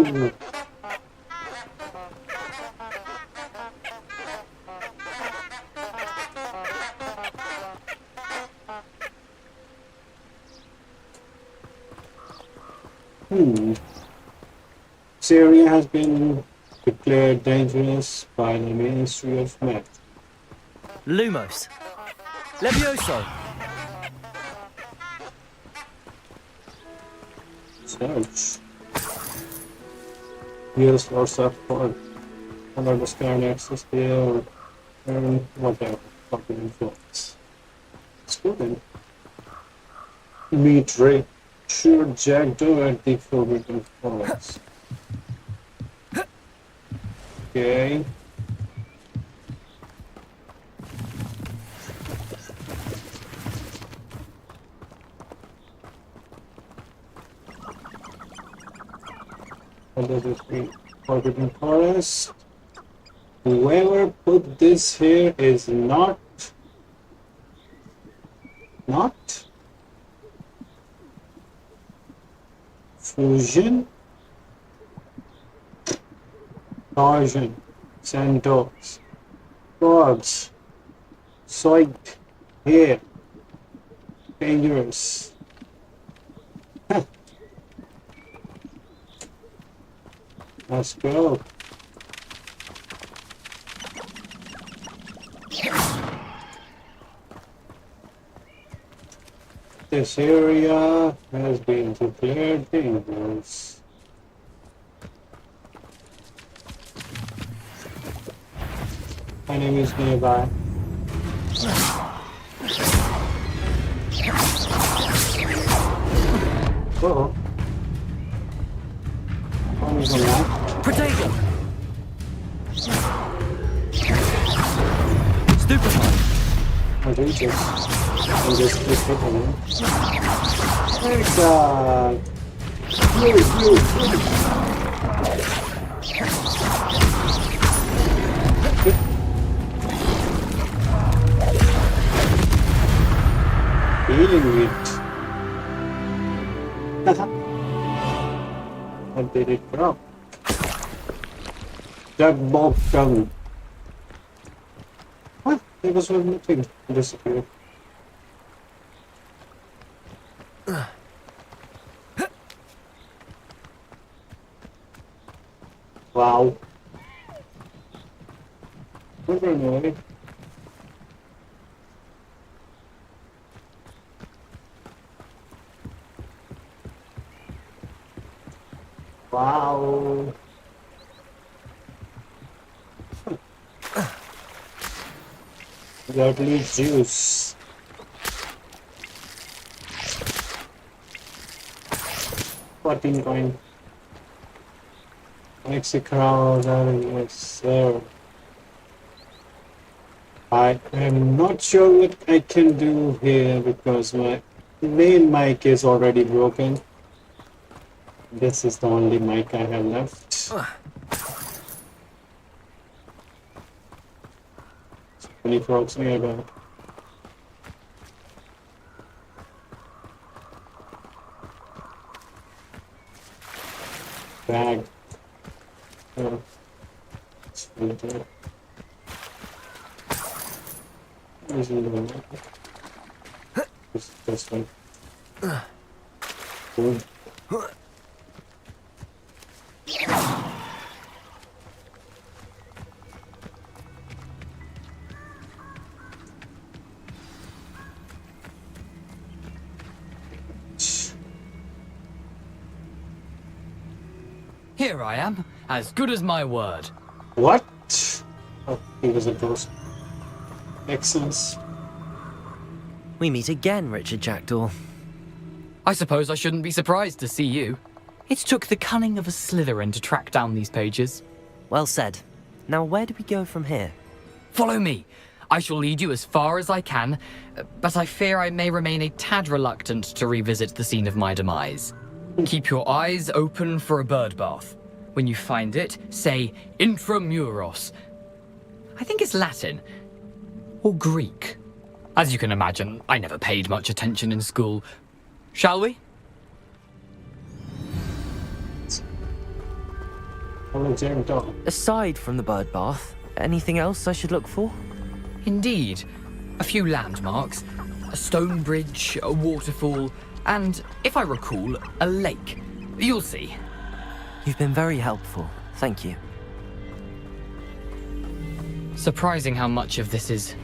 Ooh. This area has been declared dangerous by the Ministry of Math. Lumos. Levioso. Search. Use lots of fun. Understand access there and whatever. Fucking influence. Student. Meet Richard Jack Doe at the Forbidden Forest. Okay. What does it mean? Forbidden Forest. Whoever put this here is not Fusion, Torsion, Santos, Forbes, Soik, here, dangerous. Let's go. This area has been declared dangerous. My name is nearby. Oh. What is that? Protego. Stupefy. I do this. And just click it on it. Thanks, Healing it. What did it drop? That Bob gun. What? There was one nothing. Disappeared. Wow. Anyway. Wow. Godly juice. $14 Mexicans are yes, sir. I am not sure what I can do here because my main mic is already broken. This is the only mic I have left. Many frogs nearby. Bag. Oh. It's really good. Where's the other one? This one. Cool. Here I am, as good as my word. What? Oh, he was a ghost. Excellent. We meet again, Richard Jackdaw. I suppose I shouldn't be surprised to see you. It took the cunning of a Slytherin to track down these pages. Well said. Now where do we go from here? Follow me. I shall lead you as far as I can, but I fear I may remain a tad reluctant to revisit the scene of my demise. Keep your eyes open for a bird bath. When you find it, say intramuros. I think it's Latin. Or Greek. As you can imagine, I never paid much attention in school. Shall we? a jackdaw. Aside from the bird bath, anything else I should look for? Indeed. A few landmarks, a stone bridge, a waterfall, and, if I recall, a lake. You'll see. You've been very helpful. Thank you. Surprising how much of this is,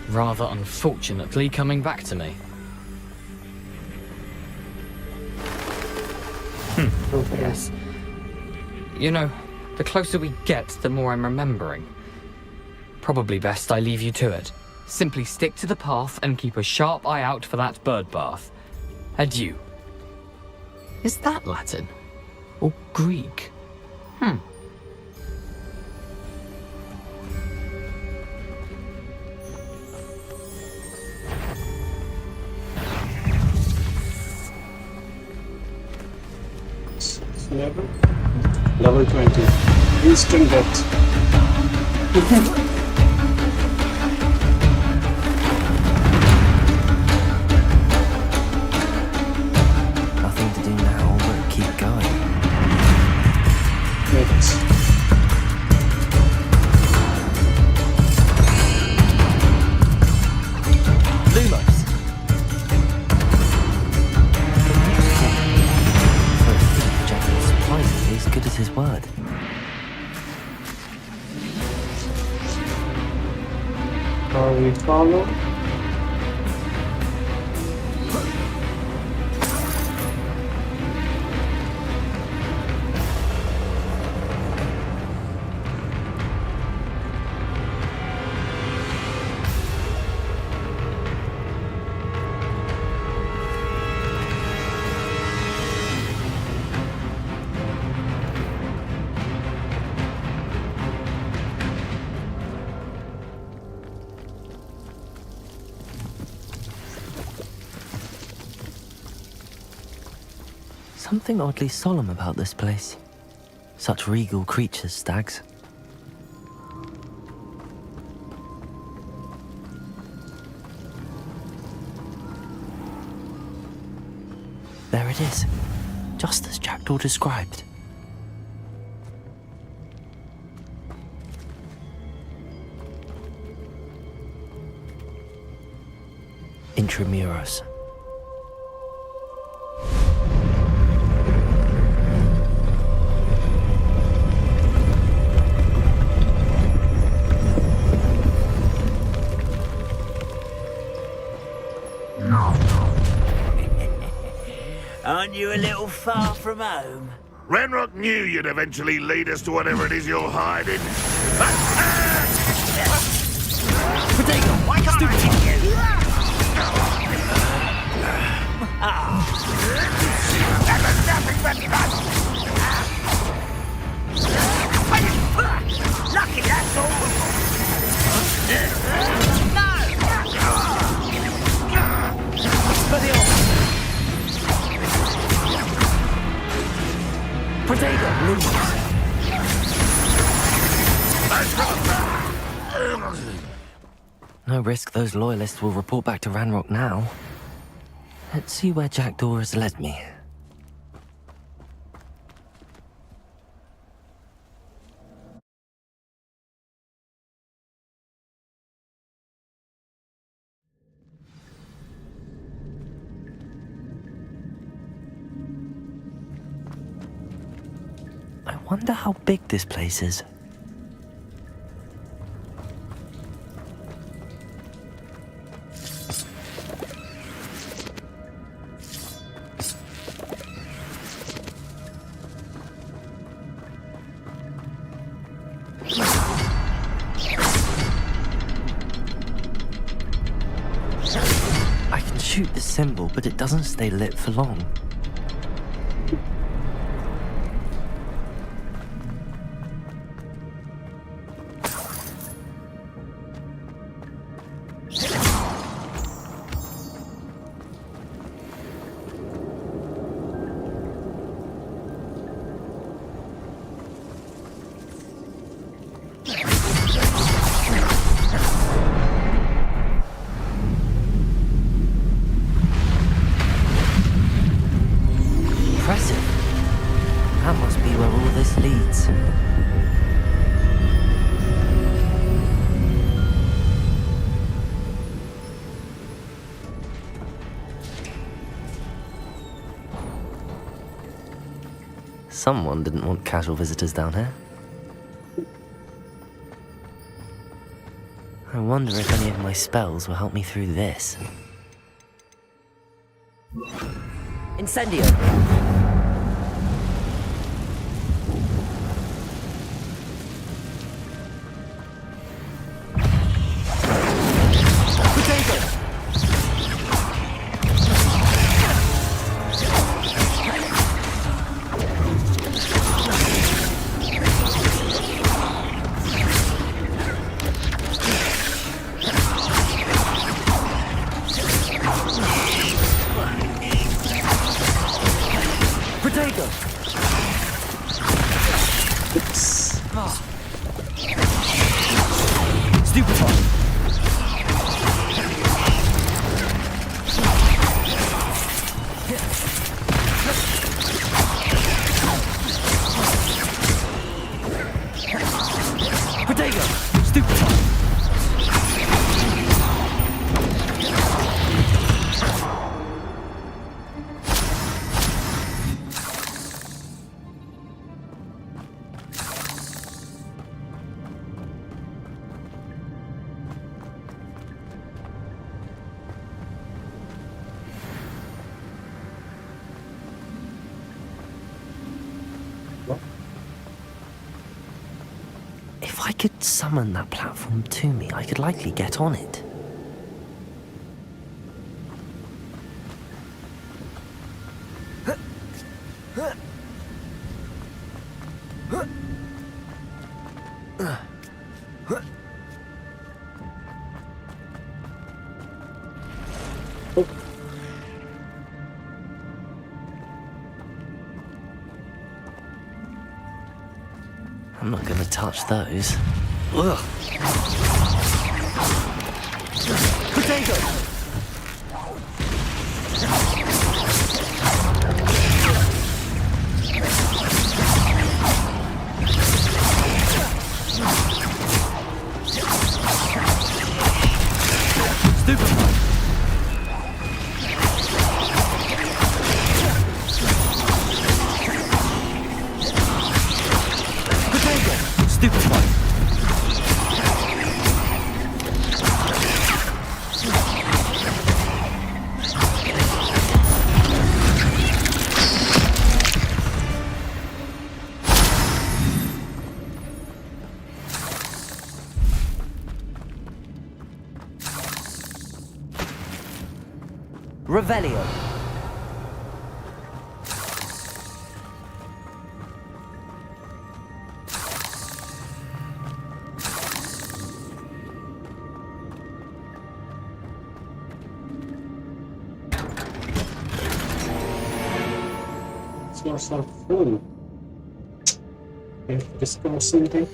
rather unfortunately, coming back to me. Okay. Yes. You know, the closer we get, the more I'm remembering. Probably best I leave you to it. Simply stick to the path and keep a sharp eye out for that bird bath. Adieu. Is that Latin? Or Greek? Level 20. Instant death. Nothing to do now but keep going. It's Lumos! For a thief, Jack is surprisingly as good as his word. how we follow. Something oddly solemn about this place. Such regal creatures, stags. There it is, just as Jackdaw described. Intramuros. Aren't you a little far from home? Ranrock knew you'd eventually lead us to whatever it is you're hiding. Potato, why can't I hit you? That was nothing but fun! Lucky that's all! No! For the off! Potato, Lumos! No risk those loyalists will report back to Ranrock now. Let's see where Jackdaw has led me. I wonder how big this place is. I can shoot the symbol, but it doesn't stay lit for long. meets. Someone didn't want casual visitors down here. I wonder if any of my spells will help me through this. Incendio! If I could summon that platform to me, I could likely get on it. I'm not gonna touch those. Ugh. Potato! Stupid! Revelio. Source of food. If discover something.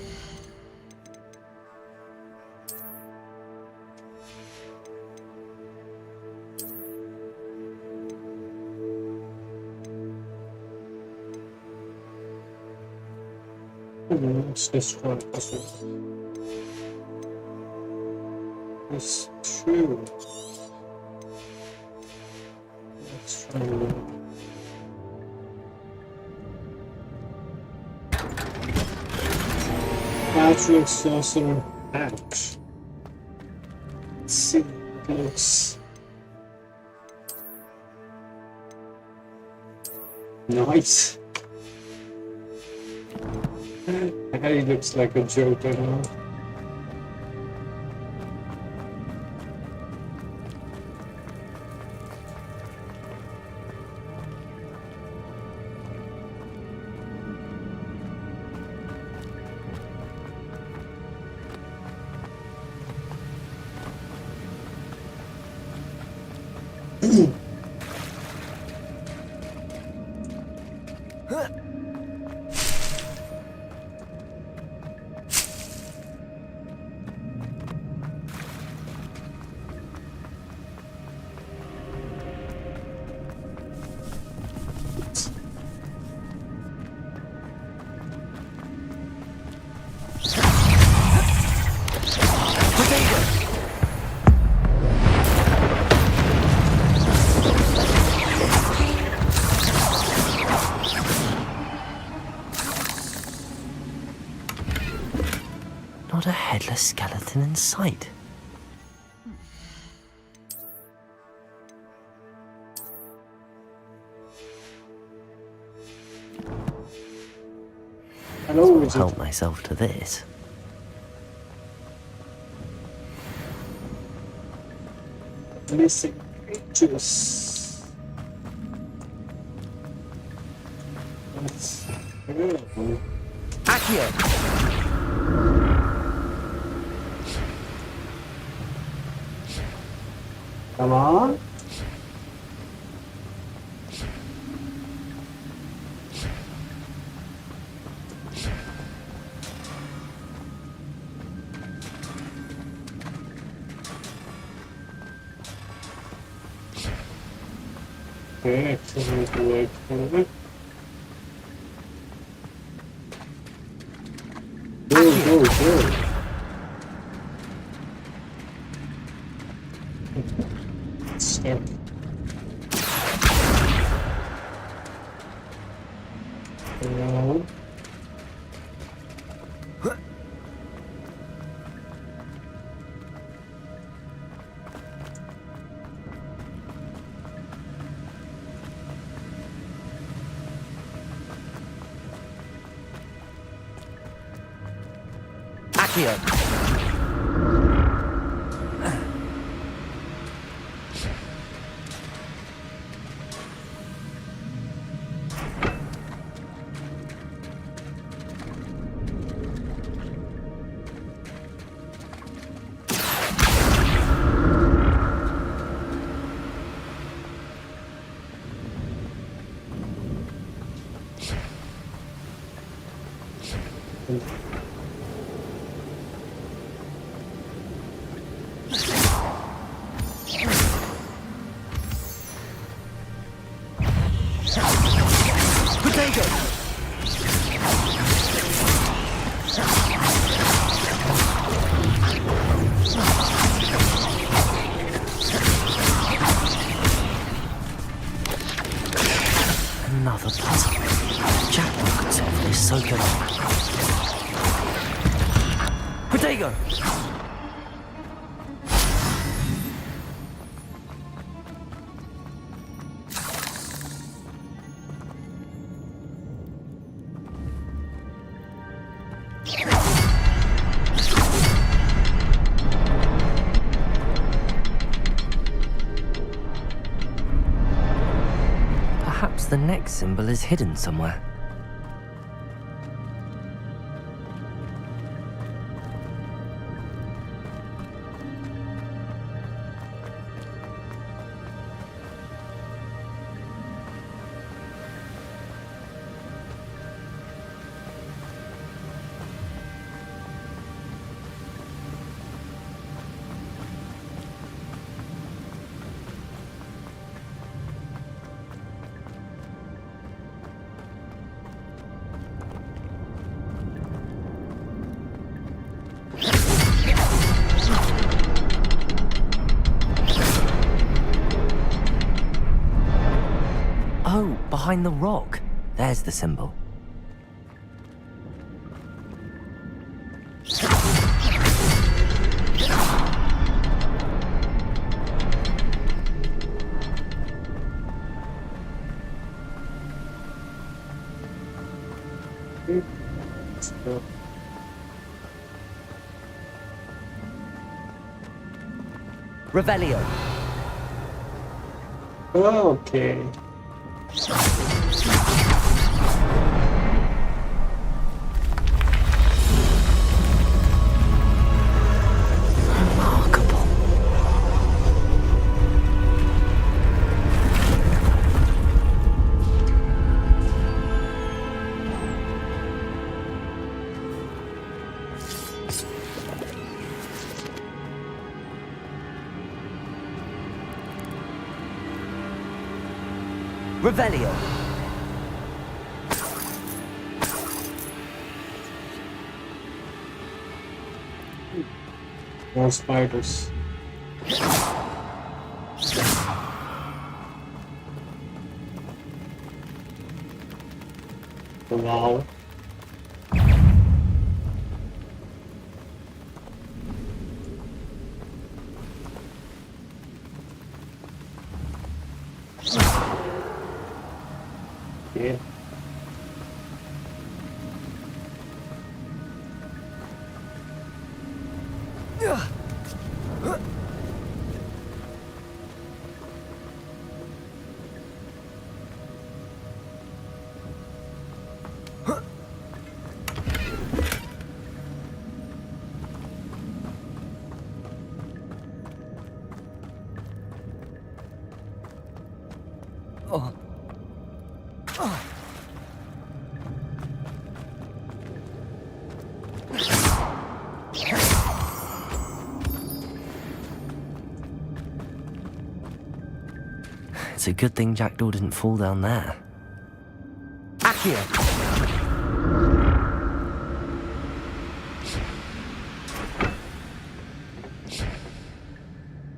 Let's destroy this one. It's true. Let's try and look. Natural sorcerer axe. Let's see how it looks. Nice. He looks like a joker now. Not a headless skeleton in sight. Hello, I'll is it? help myself to this. Missing creatures. Let's go. Accio! Come on. Okay, actually need to wait for it. Go, go, go. Stuck. Around. Accio! Another puzzle. Jack could solve this so good. Potato! Perhaps the next symbol is hidden somewhere. Oh, behind the rock. There's the symbol. Let's go. Revelio. Okay. Remarkable. Revelio. More spiders. Wow. It's a good thing Jackdaw didn't fall down there. Accio!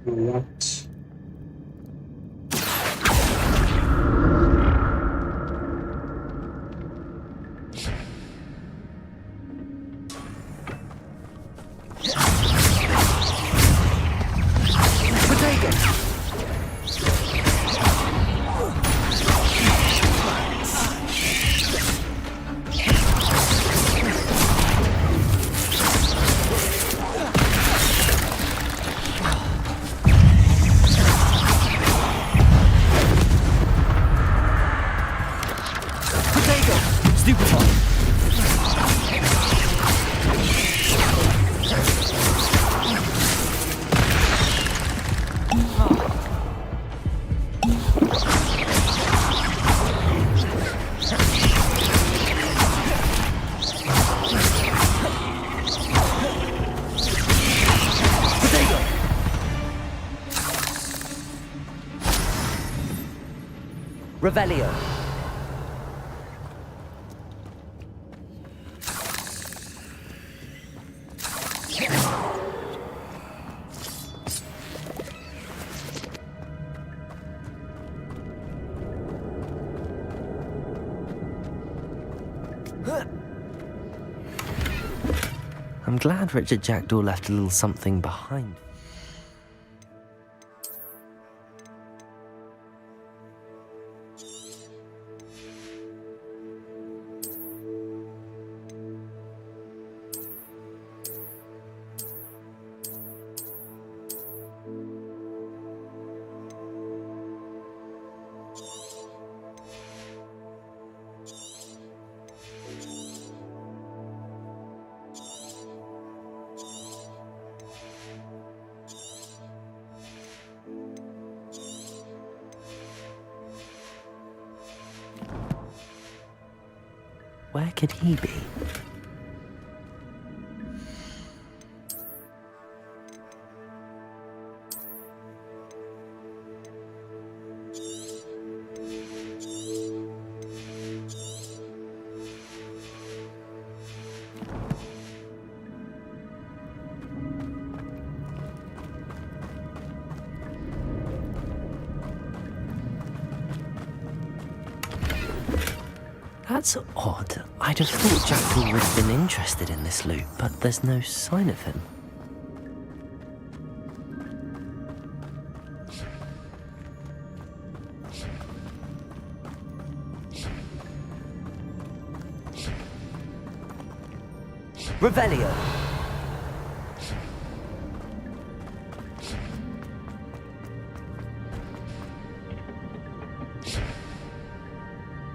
What? Revelio. I'm glad Richard Jackdaw left a little something behind. Where could he be? That's odd. I'd have thought Jackdaw would have been interested in this loot, but there's no sign of him. Revelio.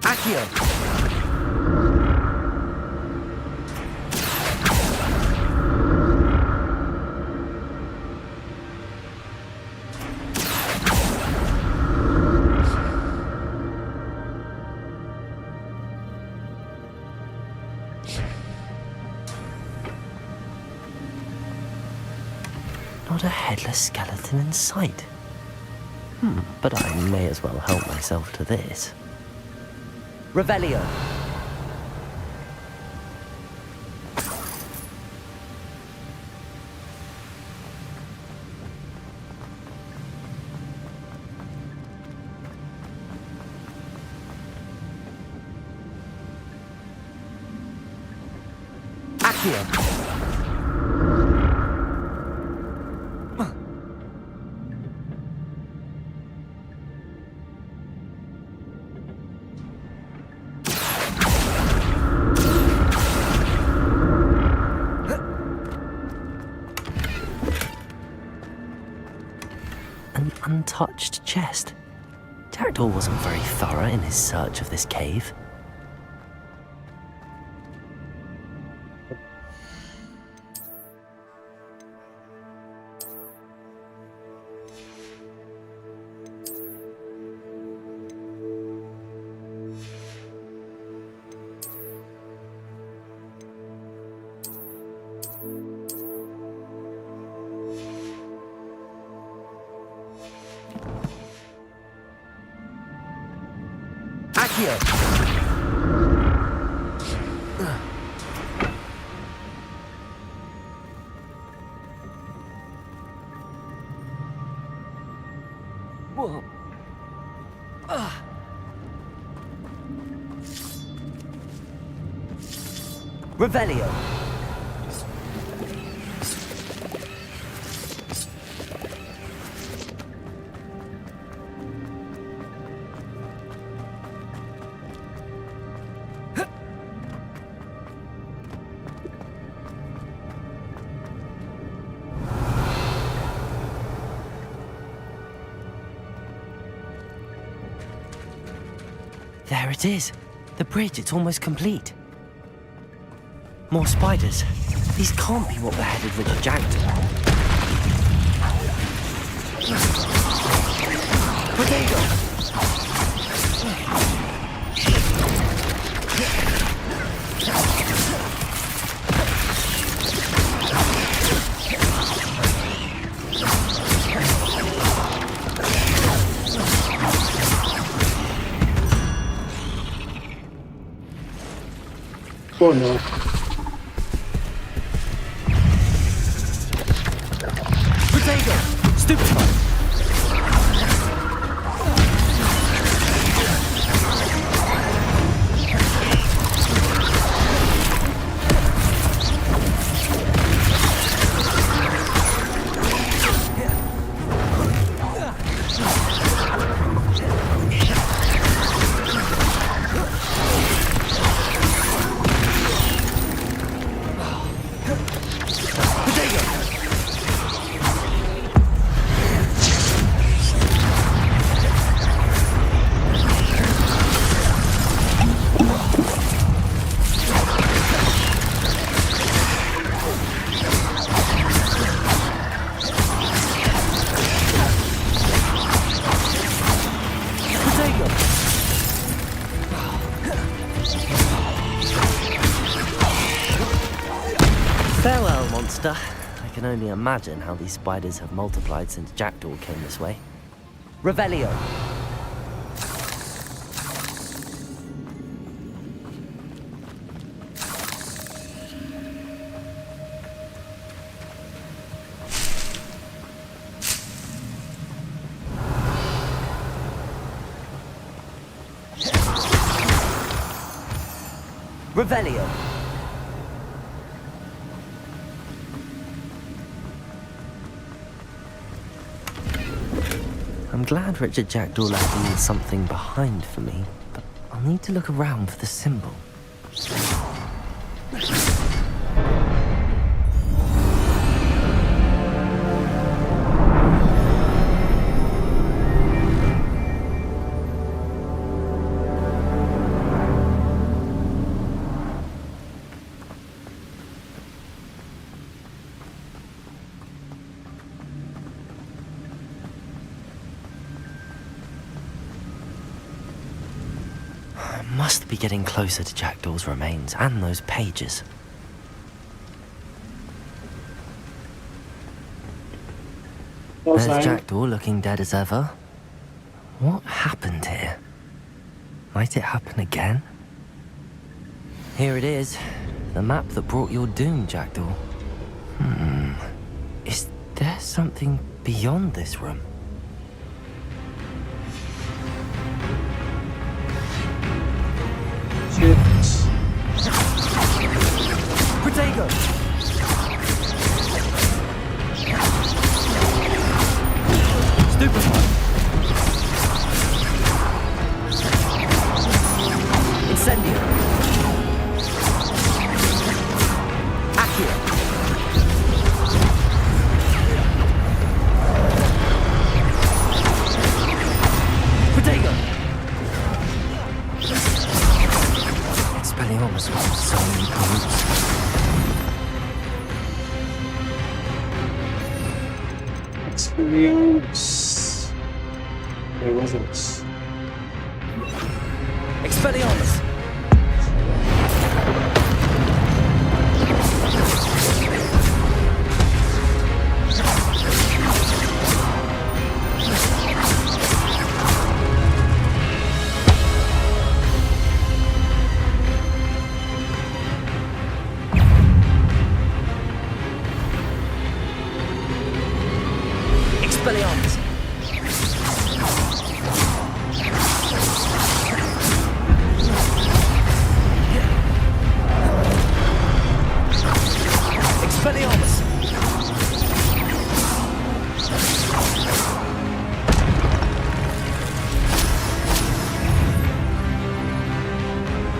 Accio. Not a headless skeleton in sight. But I may as well help myself to this. Revelio. Accio. untouched chest. Jackdaw wasn't very thorough in his search of this cave. Accio! Whoa. Revelio. There it is. The bridge, it's almost complete. More spiders. These can't be what beheaded Richard Jackdaw. Potato! Oh no. Potato! Stupefy! Farewell, monster. I can only imagine how these spiders have multiplied since Jackdaw came this way. Revelio. Revelio. I'm glad Richard Jackdaw left a little something behind for me, but I'll need to look around for the symbol. Must be getting closer to Jackdaw's remains and those pages. There's Jackdaw looking dead as ever. What happened here? Might it happen again? Here it is. The map that brought your doom, Jackdaw. Is there something beyond this room? Potato! Stupefy! Incendio! Accio! Experience. Where was it? Expelliarmus! Expelliarmus! Expelliarmus!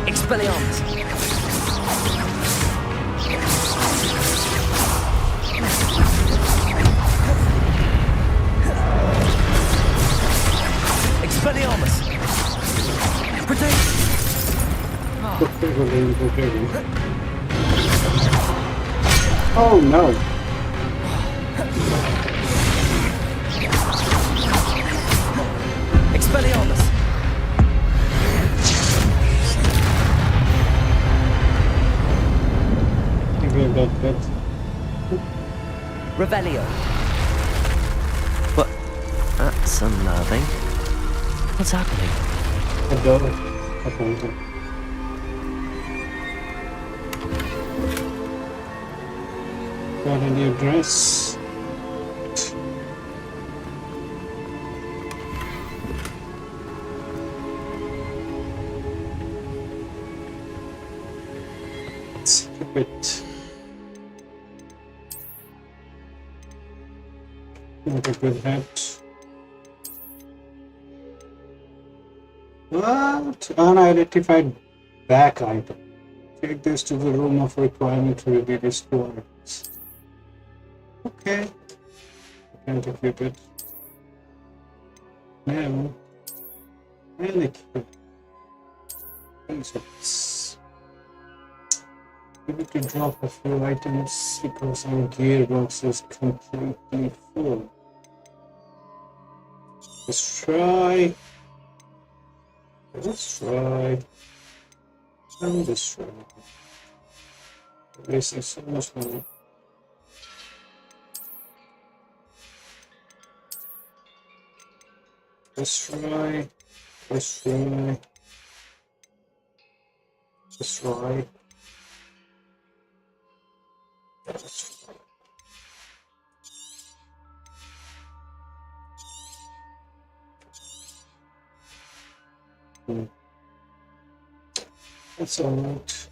Expelliarmus! Expelliarmus! Protect! Oh no! Expelliarmus! I think that bit. Revelio. What? That's unnerving. What's happening? A door. Appointed. Got a new dress. Skip it. Not a good hat. What? Unidentified back item. Take this to the room of requirement to reveal its coordinates. Okay. I can't equip it. Now, and equip. Concepts. Give it to drop a few items because our gearbox is completely full. Let's try. Let's try. And this try. Wasting so much money. Let's try. Let's try. Let's try. Let's try. That's alright.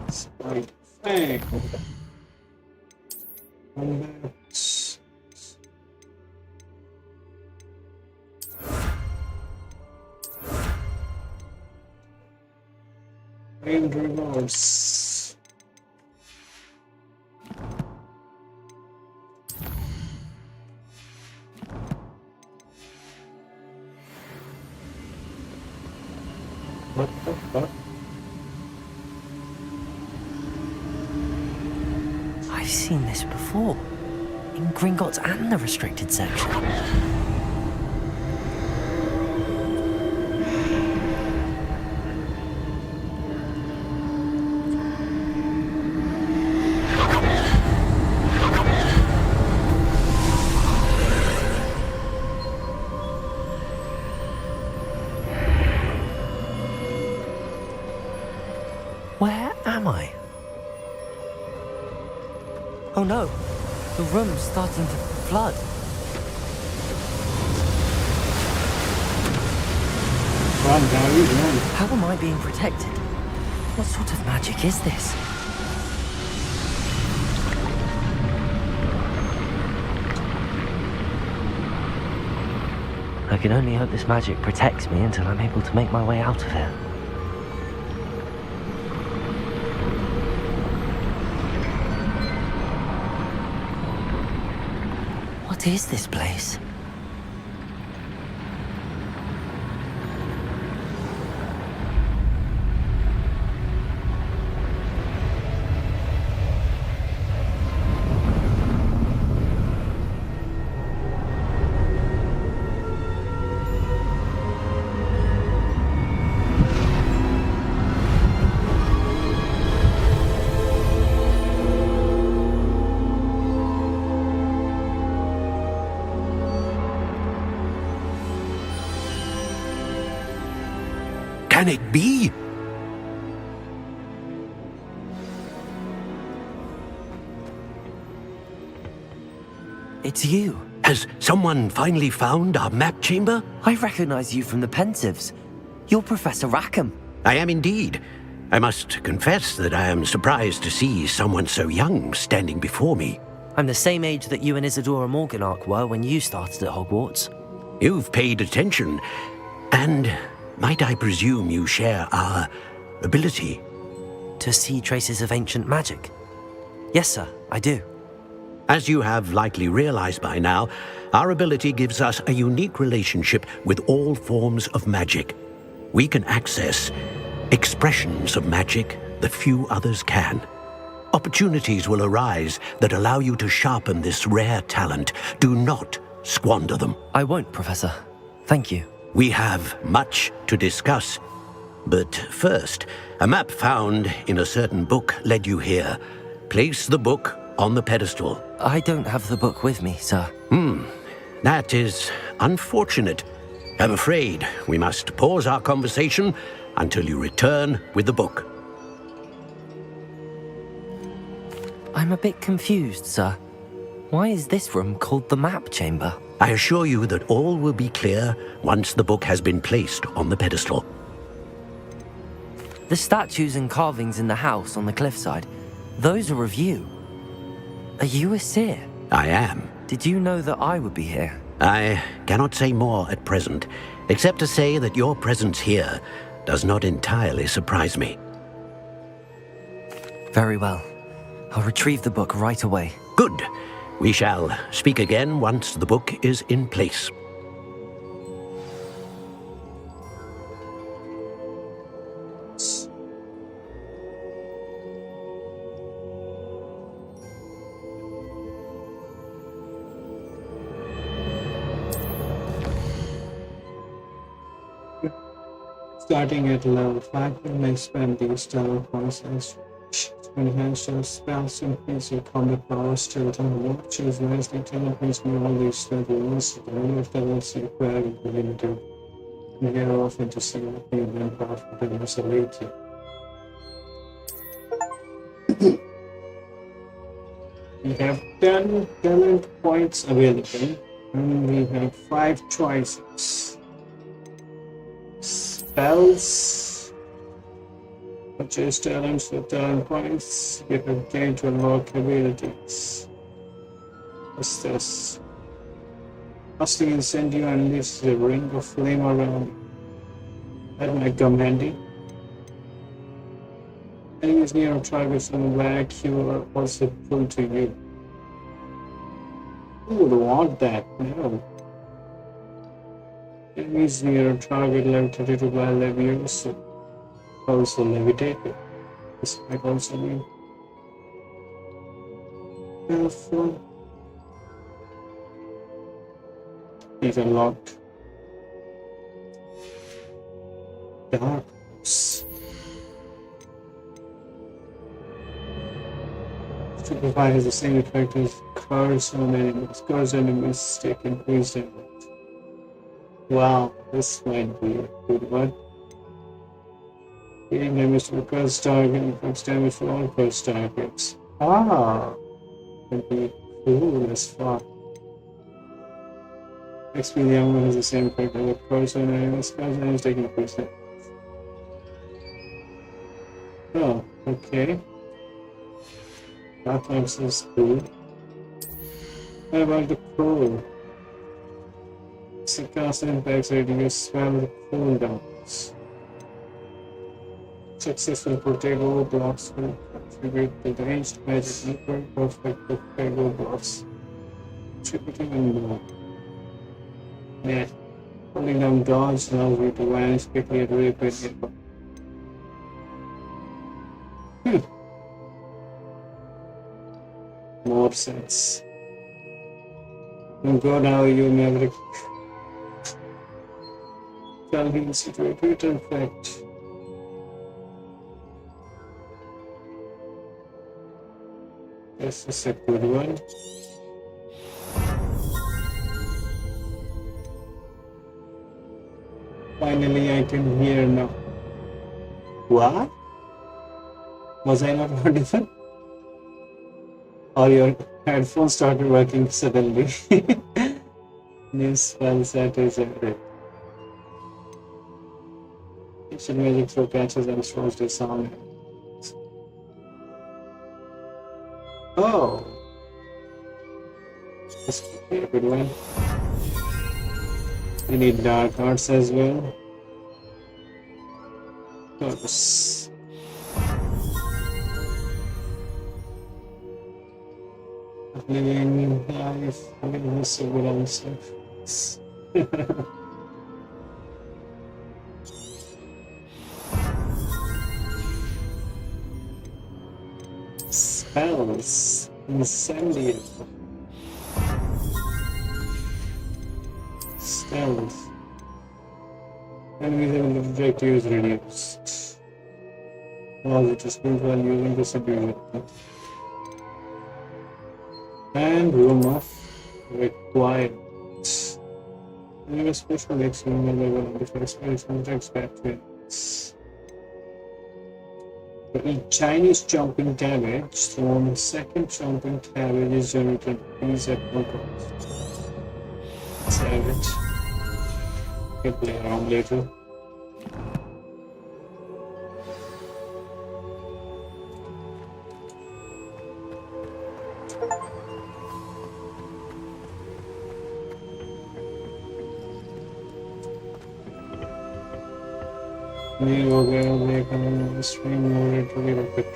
Spike fang. And that's and rewards. What the fuck? I've seen this before. In Gringotts and the restricted section. Where am I? Oh no, the room's starting to flood. Run, Harry, run. How am I being protected? What sort of magic is this? I can only hope this magic protects me until I'm able to make my way out of here. What is this place? can it be? It's you. Has someone finally found our map chamber? I recognize you from the Pensives. You're Professor Rackham. I am indeed. I must confess that I am surprised to see someone so young standing before me. I'm the same age that you and Isadora Morganach were when you started at Hogwarts. You've paid attention, and might I presume you share our ability? To see traces of ancient magic? Yes, sir, I do. As you have likely realized by now, our ability gives us a unique relationship with all forms of magic. We can access expressions of magic that few others can. Opportunities will arise that allow you to sharpen this rare talent. Do not squander them. I won't, Professor. Thank you. We have much to discuss. But first, a map found in a certain book led you here. Place the book on the pedestal. I don't have the book with me, sir. That is unfortunate. I'm afraid we must pause our conversation until you return with the book. I'm a bit confused, sir. Why is this room called the map chamber? I assure you that all will be clear once the book has been placed on the pedestal. The statues and carvings in the house on the cliffside, those are of you. Are you a seer? I am. Did you know that I would be here? I cannot say more at present, except to say that your presence here does not entirely surprise me. Very well. I'll retrieve the book right away. Good. We shall speak again once the book is in place. Starting at level 5, you may spend these talent points to enhance your spells, increase your combat power, strength, and more. Choose wisely. Talent points may only spend once. The number of talents required will be limited. And they are often to see what you then part for the user later. We have 10 talent points available, and we have 5 choices. Spells, purchase talents for talent points, you have gained to unlock abilities. What's this? Casting Incendio unleashes a ring of flame around you. That might come handy. Enemies near a target on the back, you are also pulled to you. Who would want that? No. Enemies near a target levitated by Leviosa, also levitated. This might also be helpful. These are locked. Darkness. Stupefy has the same effect as curse on enemies. Curse enemies take increased damage. Wow, this might be a good one. Healing damage to the cursed target inflicts damage to all cursed targets. Ah, could be cool as fuck. XP the armor has the same effect as a curse on enemies. Curse enemies take increased damage. Oh, okay. That looks is cool. What about the cool? Cast impacts reduce spell cooldowns. Successful protego blocks will contribute to the ranged magic network perfect protego blocks. Tributing and more. Yeah. Holding down dodge allows you to vanish quickly at rapid hit. More sense. Go now, you maverick. Shall be situated in fact. This is a good one. Finally, I can hear now. What? Was I not audible? Or your headphones started working suddenly? New spell set is added. Ancient magic throw catches and stores the sound. Oh! This could be a good one. We need dark arts as well. Oops. Living life, living is a good answer. Spells, incendiary, stealth, invisible objectives reduced. Positive skills while using this ability. And room of requirements. New special maximum level of defense attacks batteries. For each Chinese jumping damage, thrown second jumping damage is generated these at no cost. Savage. Can play around later. Stream over to be repeated.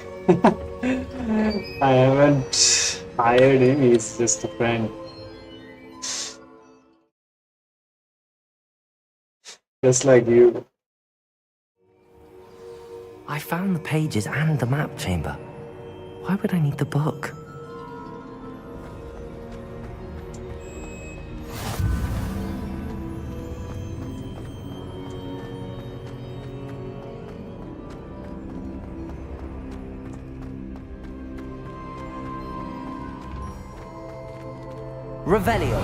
I haven't hired him, he's just a friend. Just like you. I found the pages and the map chamber. Why would I need the book? Revelio.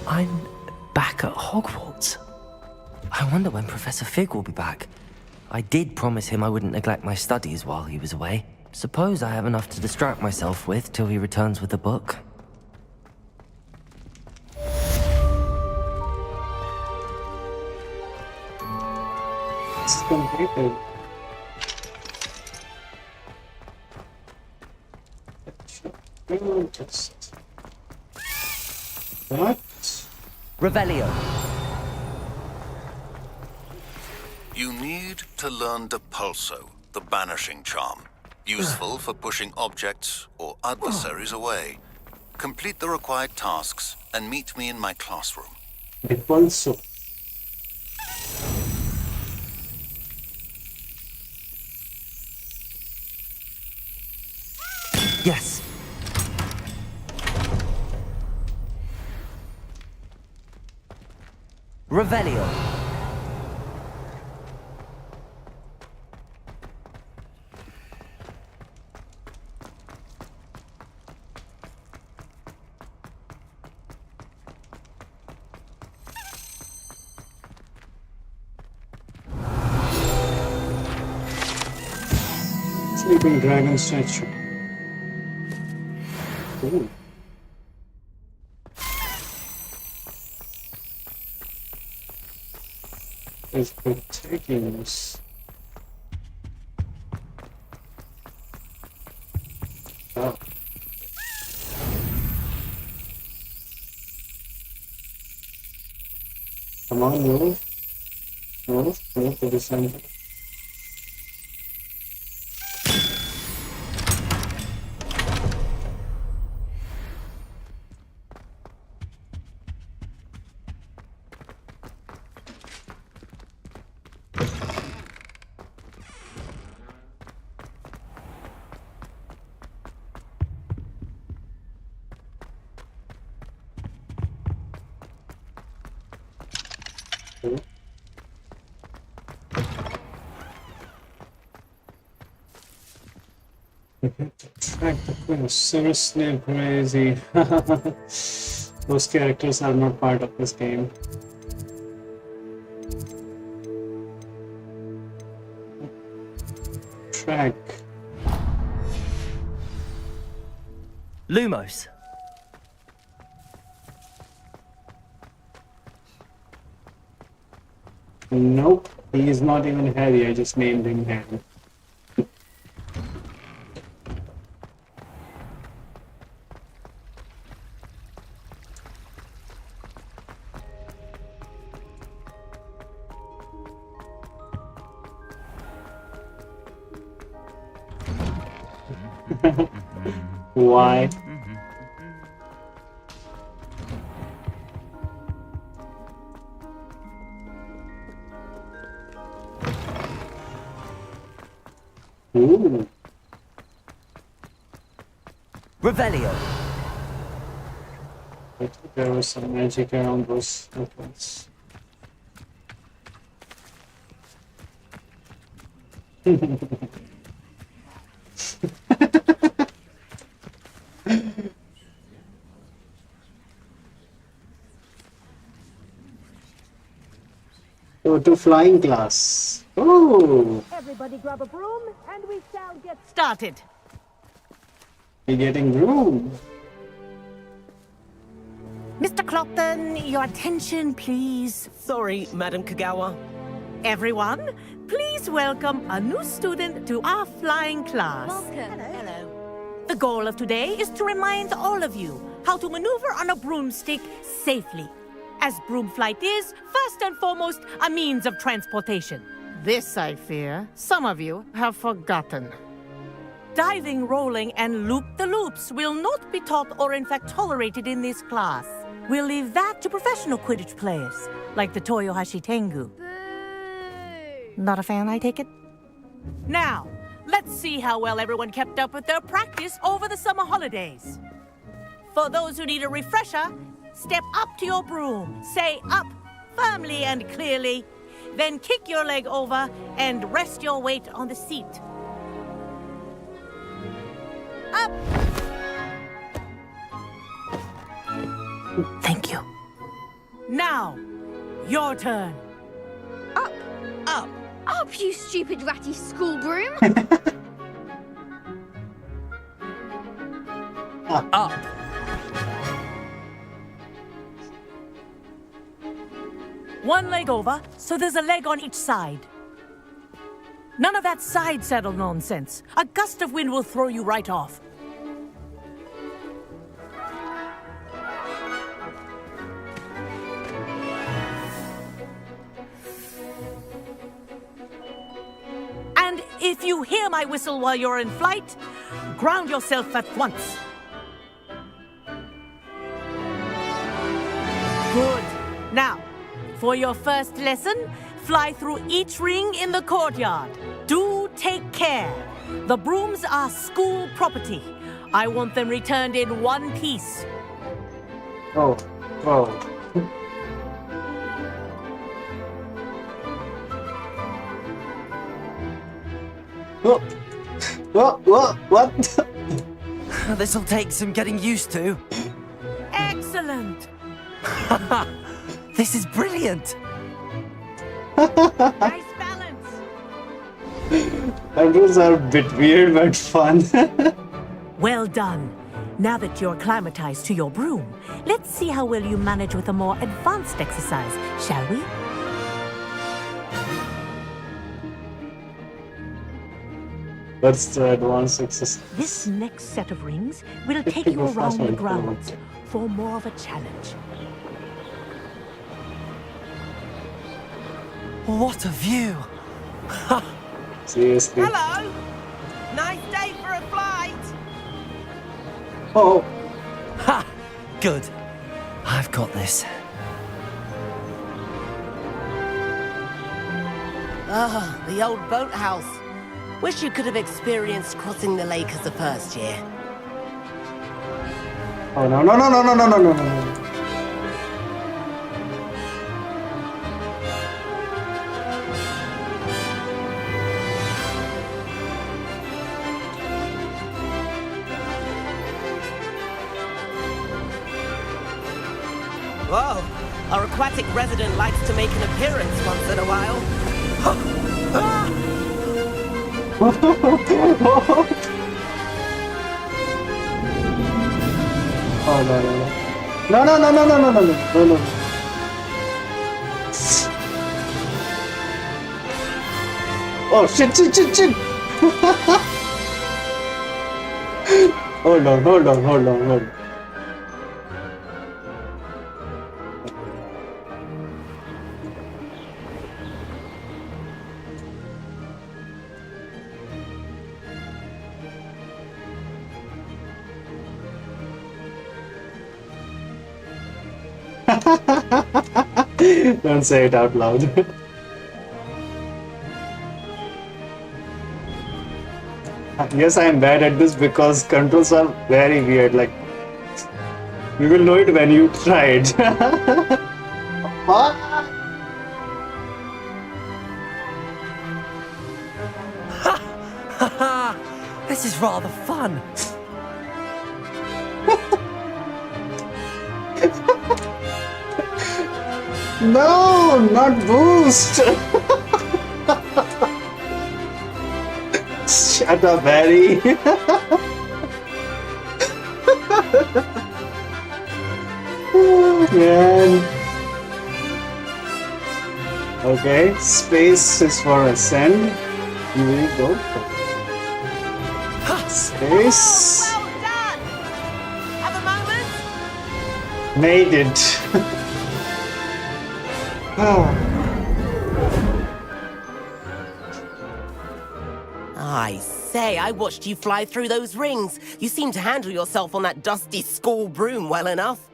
I'm back at Hogwarts. I wonder when Professor Fig will be back. I did promise him I wouldn't neglect my studies while he was away. Suppose I have enough to distract myself with till he returns with the book. It's completed. Just what? Revelio. You need to learn Depulso, the banishing charm. Useful for pushing objects or adversaries away. Complete the required tasks and meet me in my classroom. Depulso. Yes. Revelio. Sleeping dragon statue. Ooh. It's taking us. Oh. Come on, move. Move to the center. to. Track the queen. Seriously crazy. Those characters are not part of this game. Track. Lumos. Nope, he is not even Harry. I just named him Harry. Why? Ooh. Revelio. I think there was some magic around those weapons. Go to flying class. Oh, Everybody grab a broom and we shall get started. we're getting room. Mr. Clopton, your attention, please. Sorry, Madam Kagawa. Everyone, please welcome a new student to our flying class. Welcome. Hello. The goal of today is to remind all of you how to maneuver on a broomstick safely, as broom flight is, first and foremost, a means of transportation. This, I fear, some of you have forgotten. Diving, rolling, and loop-the-loops will not be taught or in fact tolerated in this class. We'll leave that to professional Quidditch players, like the Toyohashi Tengu. Not a fan, I take it? Now, let's see how well everyone kept up with their practice over the summer holidays. For those who need a refresher, step up to your broom, say up firmly and clearly, then kick your leg over and rest your weight on the seat. Up! Thank you. Now, your turn. Up, Up. up, you stupid ratty school broom! Up. One leg over, so there's a leg on each side. None of that side saddle nonsense. A gust of wind will throw you right off. And if you hear my whistle while you're in flight, ground yourself at once. Good. Now, for your first lesson, fly through each ring in the courtyard. Do take care. The brooms are school property. I want them returned in one piece. Oh, oh. What? This'll take some getting used to. Excellent. This is brilliant. Nice balance. Those are a bit weird but fun. Well done. Now that you're acclimatized to your broom, let's see how well you manage with a more advanced exercise, shall we? What's the advanced exercise? This next set of rings will take you around the grounds for more of a challenge. What a view. Seriously. Hello. Nice day for a flight. Oh, Ha! Good. I've got this. Ah, the old boathouse. Wish you could have experienced crossing the lake as a first year. oh no. Whoa, our aquatic resident likes to make an appearance once in a while. Oh no. Oh shit. Hold on. Don't say it out loud. Yes, I am bad at this because controls are very weird. Like, you will know it when you try it. What? This is rather fun. No, not boost. Shut up, Harry. Oh, man. Okay, space is for ascend. Here we go. Space. Well done! Have a moment? Made it. I say, I watched you fly through those rings. You seem to handle yourself on that dusty school broom well enough.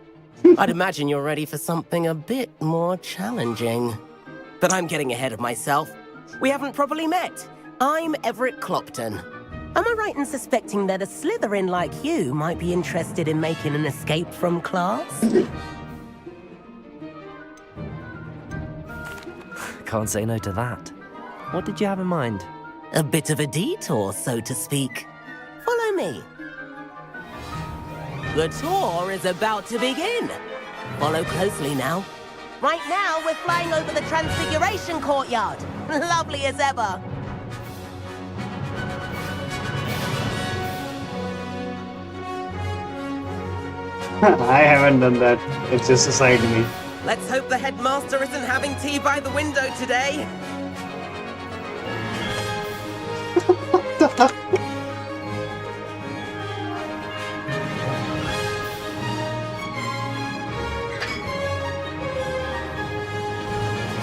I'd imagine you're ready for something a bit more challenging. But I'm getting ahead of myself. We haven't properly met. I'm Everett Clopton. Am I right in suspecting that a Slytherin like you might be interested in making an escape from class? Can't say no to that. What did you have in mind? A bit of a detour, so to speak. Follow me. The tour is about to begin. Follow closely now. Right now, we're flying over the Transfiguration Courtyard. Lovely as ever. I haven't done that. It's just beside me. Let's hope the headmaster isn't having tea by the window today.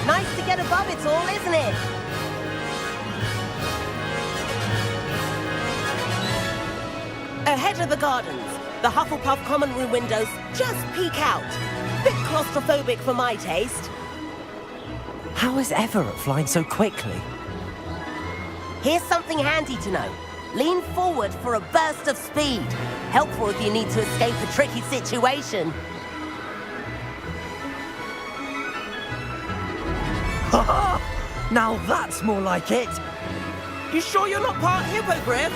Nice to get above it all, isn't it? Ahead of the gardens, the Hufflepuff common room windows just peek out. Bit claustrophobic for my taste. How is Everett flying so quickly? Here's something handy to know. Lean forward for a burst of speed. Helpful if you need to escape a tricky situation. Now that's more like it. You sure you're not part hippogriff?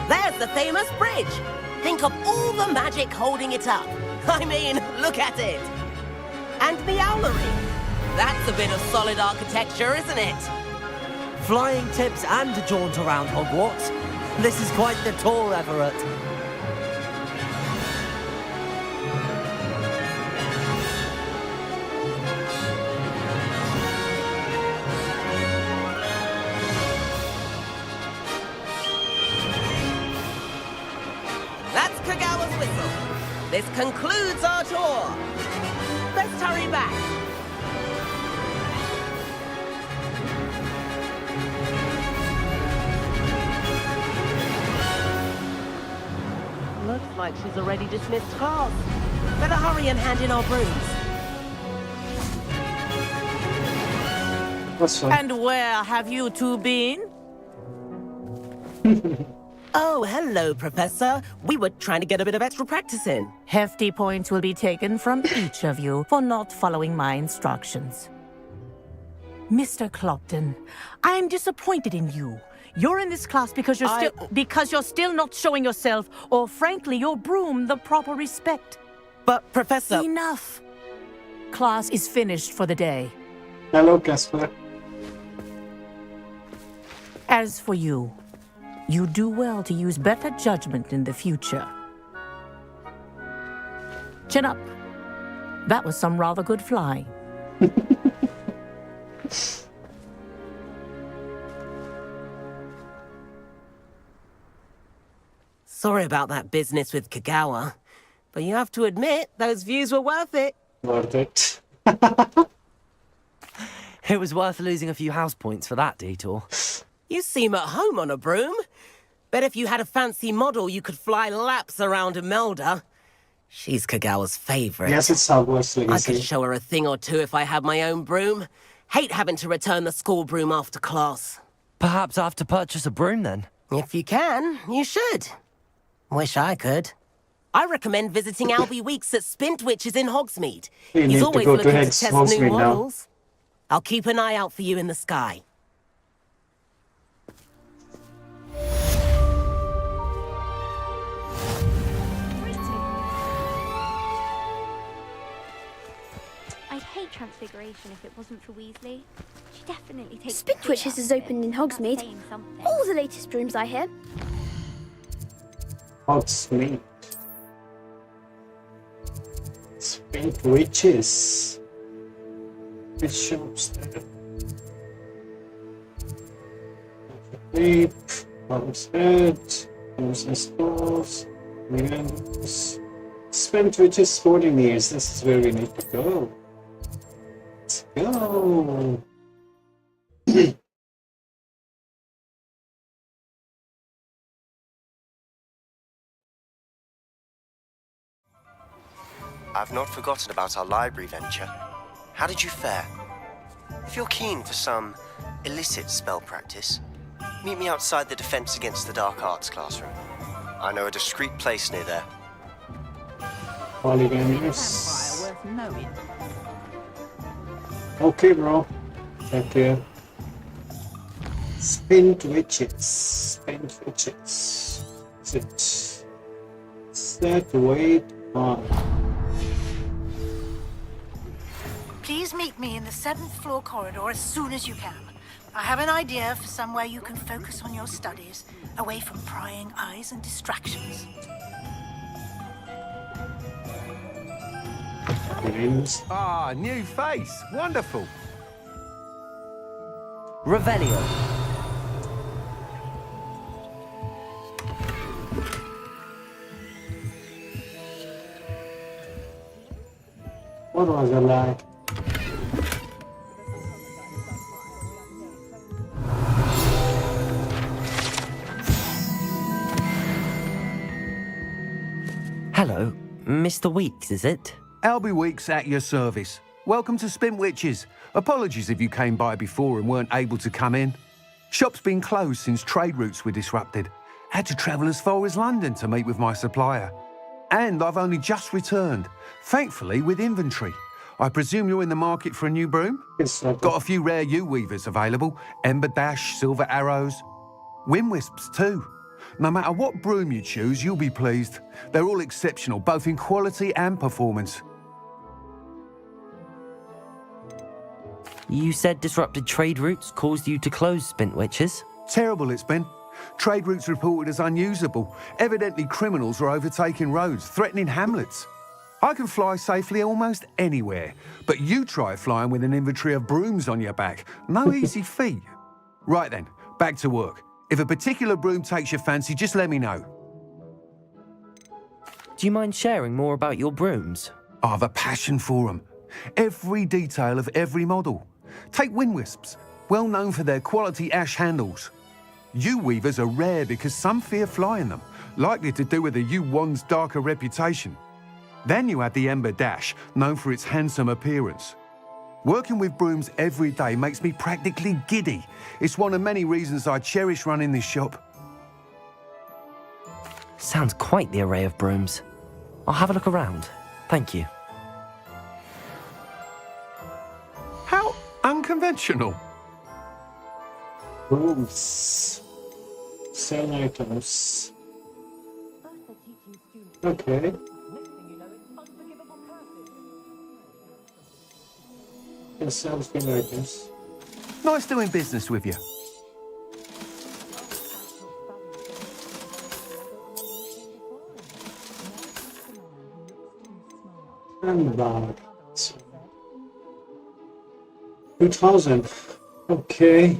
There's the famous bridge. Think of all the magic holding it up. I mean, look at it. And the owlery. That's a bit of solid architecture, isn't it? Flying tips and a jaunt around Hogwarts. This is quite the tour, Everett. That's Kagawa's whistle. This concludes our tour. Let's hurry back. Looks like she's already dismissed class. Better hurry and hand in our brooms. That's fine. And where have you two been? Oh, hello, Professor. We were trying to get a bit of extra practice in. Hefty points will be taken from each of you for not following my instructions. Mr. Clopton, I am disappointed in you. You're in this class because you're still not showing yourself, or frankly, your broom the proper respect. But, Professor... Enough. Class is finished for the day. Hello, Casper. As for you, you do well to use better judgment in the future. Chin up. That was some rather good flying. Sorry about that business with Kagawa, but you have to admit, those views were worth it. Worth it. It was worth losing a few house points for that detour. You seem at home on a broom. Bet if you had a fancy model, you could fly laps around Imelda. She's Kagawa's favorite. Yes, it's Hogwarts I Legacy. could show her a thing or two if I had my own broom. Hate having to return the school broom after class. Perhaps I have to purchase a broom then. If you can, you should. Wish I could. I recommend visiting Albie Weeks at Spintwitches in Hogsmeade. You need He's to always go to looking to test Hogsmeade new now. models. I'll keep an eye out for you in the sky. I'd hate Transfiguration if it wasn't for Weasley. She definitely takes Spintwitches is opened in Hogsmeade. All the latest rooms, I hear. Hogsmeade. Spintwitches. Which shops there? Leap, Homestead, Emerson Stores, Leanders. Spintwitches Sporting Needs. This is where we need to go. Let's go. I've not forgotten about our library venture. How did you fare? If you're keen for some illicit spell practice, meet me outside the Defense Against the Dark Arts classroom. I know a discreet place near there. Polygamius. Okay, bro. Thank you. Spintwitches. Spintwitches. Is it? Set weight on. Please meet me in the 7th floor corridor as soon as you can. I have an idea for somewhere you can focus on your studies, away from prying eyes and distractions. Ah, new face. Wonderful. Revelio. What was it like? Hello, Mr. Weeks, is it? Albie Weeks at your service. Welcome to Spintwitches. Apologies if you came by before and weren't able to come in. Shop's been closed since trade routes were disrupted. Had to travel as far as London to meet with my supplier. And I've only just returned, thankfully with inventory. I presume you're in the market for a new broom? Yes, got a few rare U-weavers available. Ember Dash, Silver Arrows. Wind Wisps too. No matter what broom you choose, you'll be pleased. They're all exceptional, both in quality and performance. You said disrupted trade routes caused you to close Spintwitches? Terrible it's been. Trade routes reported as unusable. Evidently criminals are overtaking roads, threatening hamlets. I can fly safely almost anywhere, but you try flying with an inventory of brooms on your back. No easy feat. Right then, back to work. If a particular broom takes your fancy, just let me know. Do you mind sharing more about your brooms? I have a passion for them. Every detail of every model. Take Wind Wisps, well known for their quality ash handles. U-weavers are rare because some fear flying them, likely to do with the U-wand's darker reputation. Then you have the Ember Dash, known for its handsome appearance. Working with brooms every day makes me practically giddy. It's one of many reasons I cherish running this shop. Sounds quite the array of brooms. I'll have a look around. Thank you. How unconventional. Brooms. Sell items. Okay. It sells good items. Nice doing business with you. And bag. 2000. Okay.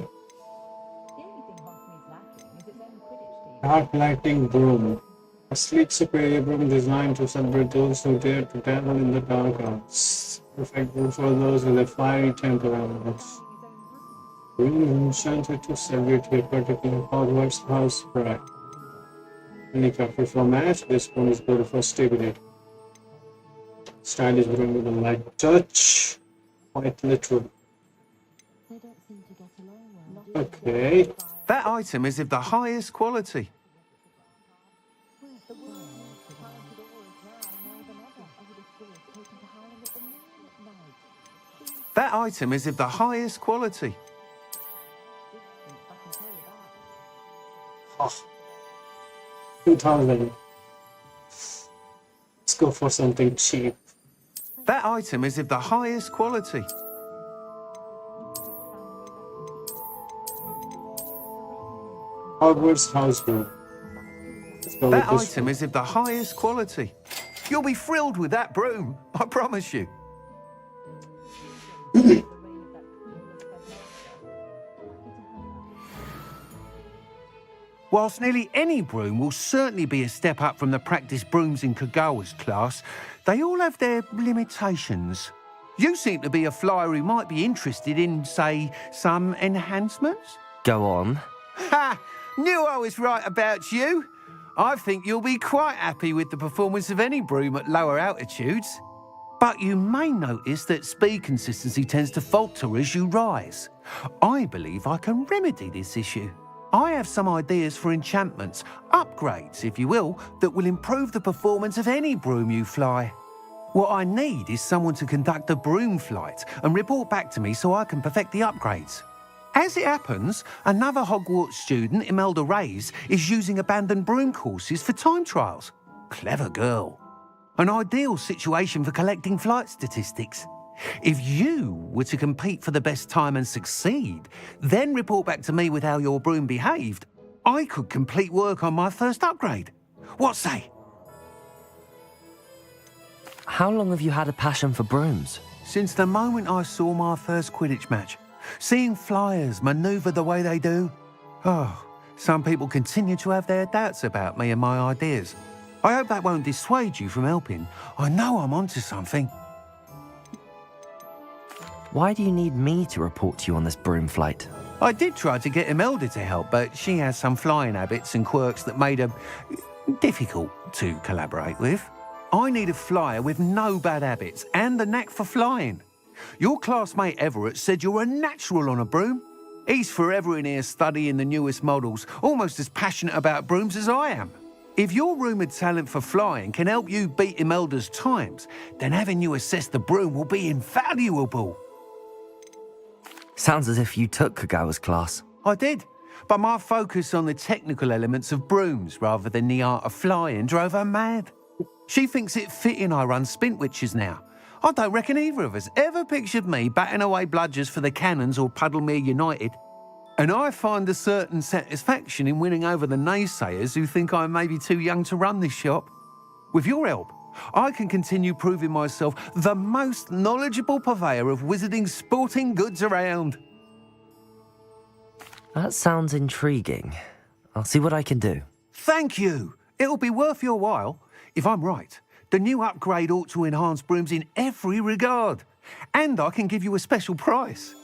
Dark lighting broom. A sleek superior broom designed to celebrate those who dare to dabble in the dark arts. Perfect broom for those with a fiery temperament. Broom enchanted to celebrate a particular Hogwarts house pride. Unique outfit for match, this broom is good for stability. Stylish broom with a light touch. Quite literal. Okay. That item is of the highest quality. That item is of the highest quality. Oh. 2000. Let's go for something cheap. That item is of the highest quality. Hogwarts house broom. That item is of the highest quality. You'll be thrilled with that broom, I promise you. Whilst nearly any broom will certainly be a step up from the practice brooms in Kagawa's class, they all have their limitations. You seem to be a flyer who might be interested in, say, some enhancements? Go on. Ha! Knew I was right about you. I think you'll be quite happy with the performance of any broom at lower altitudes. But you may notice that speed consistency tends to falter as you rise. I believe I can remedy this issue. I have some ideas for enchantments, upgrades, if you will, that will improve the performance of any broom you fly. What I need is someone to conduct a broom flight and report back to me so I can perfect the upgrades. As it happens, another Hogwarts student, Imelda Reyes, is using abandoned broom courses for time trials. Clever girl. An ideal situation for collecting flight statistics. If you were to compete for the best time and succeed, then report back to me with how your broom behaved, I could complete work on my first upgrade. What say? How long have you had a passion for brooms? Since the moment I saw my first Quidditch match. Seeing flyers manoeuvre the way they do. Oh, some people continue to have their doubts about me and my ideas. I hope that won't dissuade you from helping. I know I'm onto something. Why do you need me to report to you on this broom flight? I did try to get Imelda to help, but she has some flying habits and quirks that made her difficult to collaborate with. I need a flyer with no bad habits and the knack for flying. Your classmate Everett said you're a natural on a broom. He's forever in here studying the newest models, almost as passionate about brooms as I am. If your rumoured talent for flying can help you beat Imelda's times, then having you assess the broom will be invaluable. Sounds as if you took Kagawa's class. I did, but my focus on the technical elements of brooms rather than the art of flying drove her mad. She thinks it fitting I run Spintwitches now. I don't reckon either of us ever pictured me batting away bludgers for the Cannons or Puddlemere United. And I find a certain satisfaction in winning over the naysayers who think I'm maybe too young to run this shop. With your help, I can continue proving myself the most knowledgeable purveyor of wizarding sporting goods around. That sounds intriguing. I'll see what I can do. Thank you. It'll be worth your while. If I'm right, the new upgrade ought to enhance brooms in every regard. And I can give you a special price.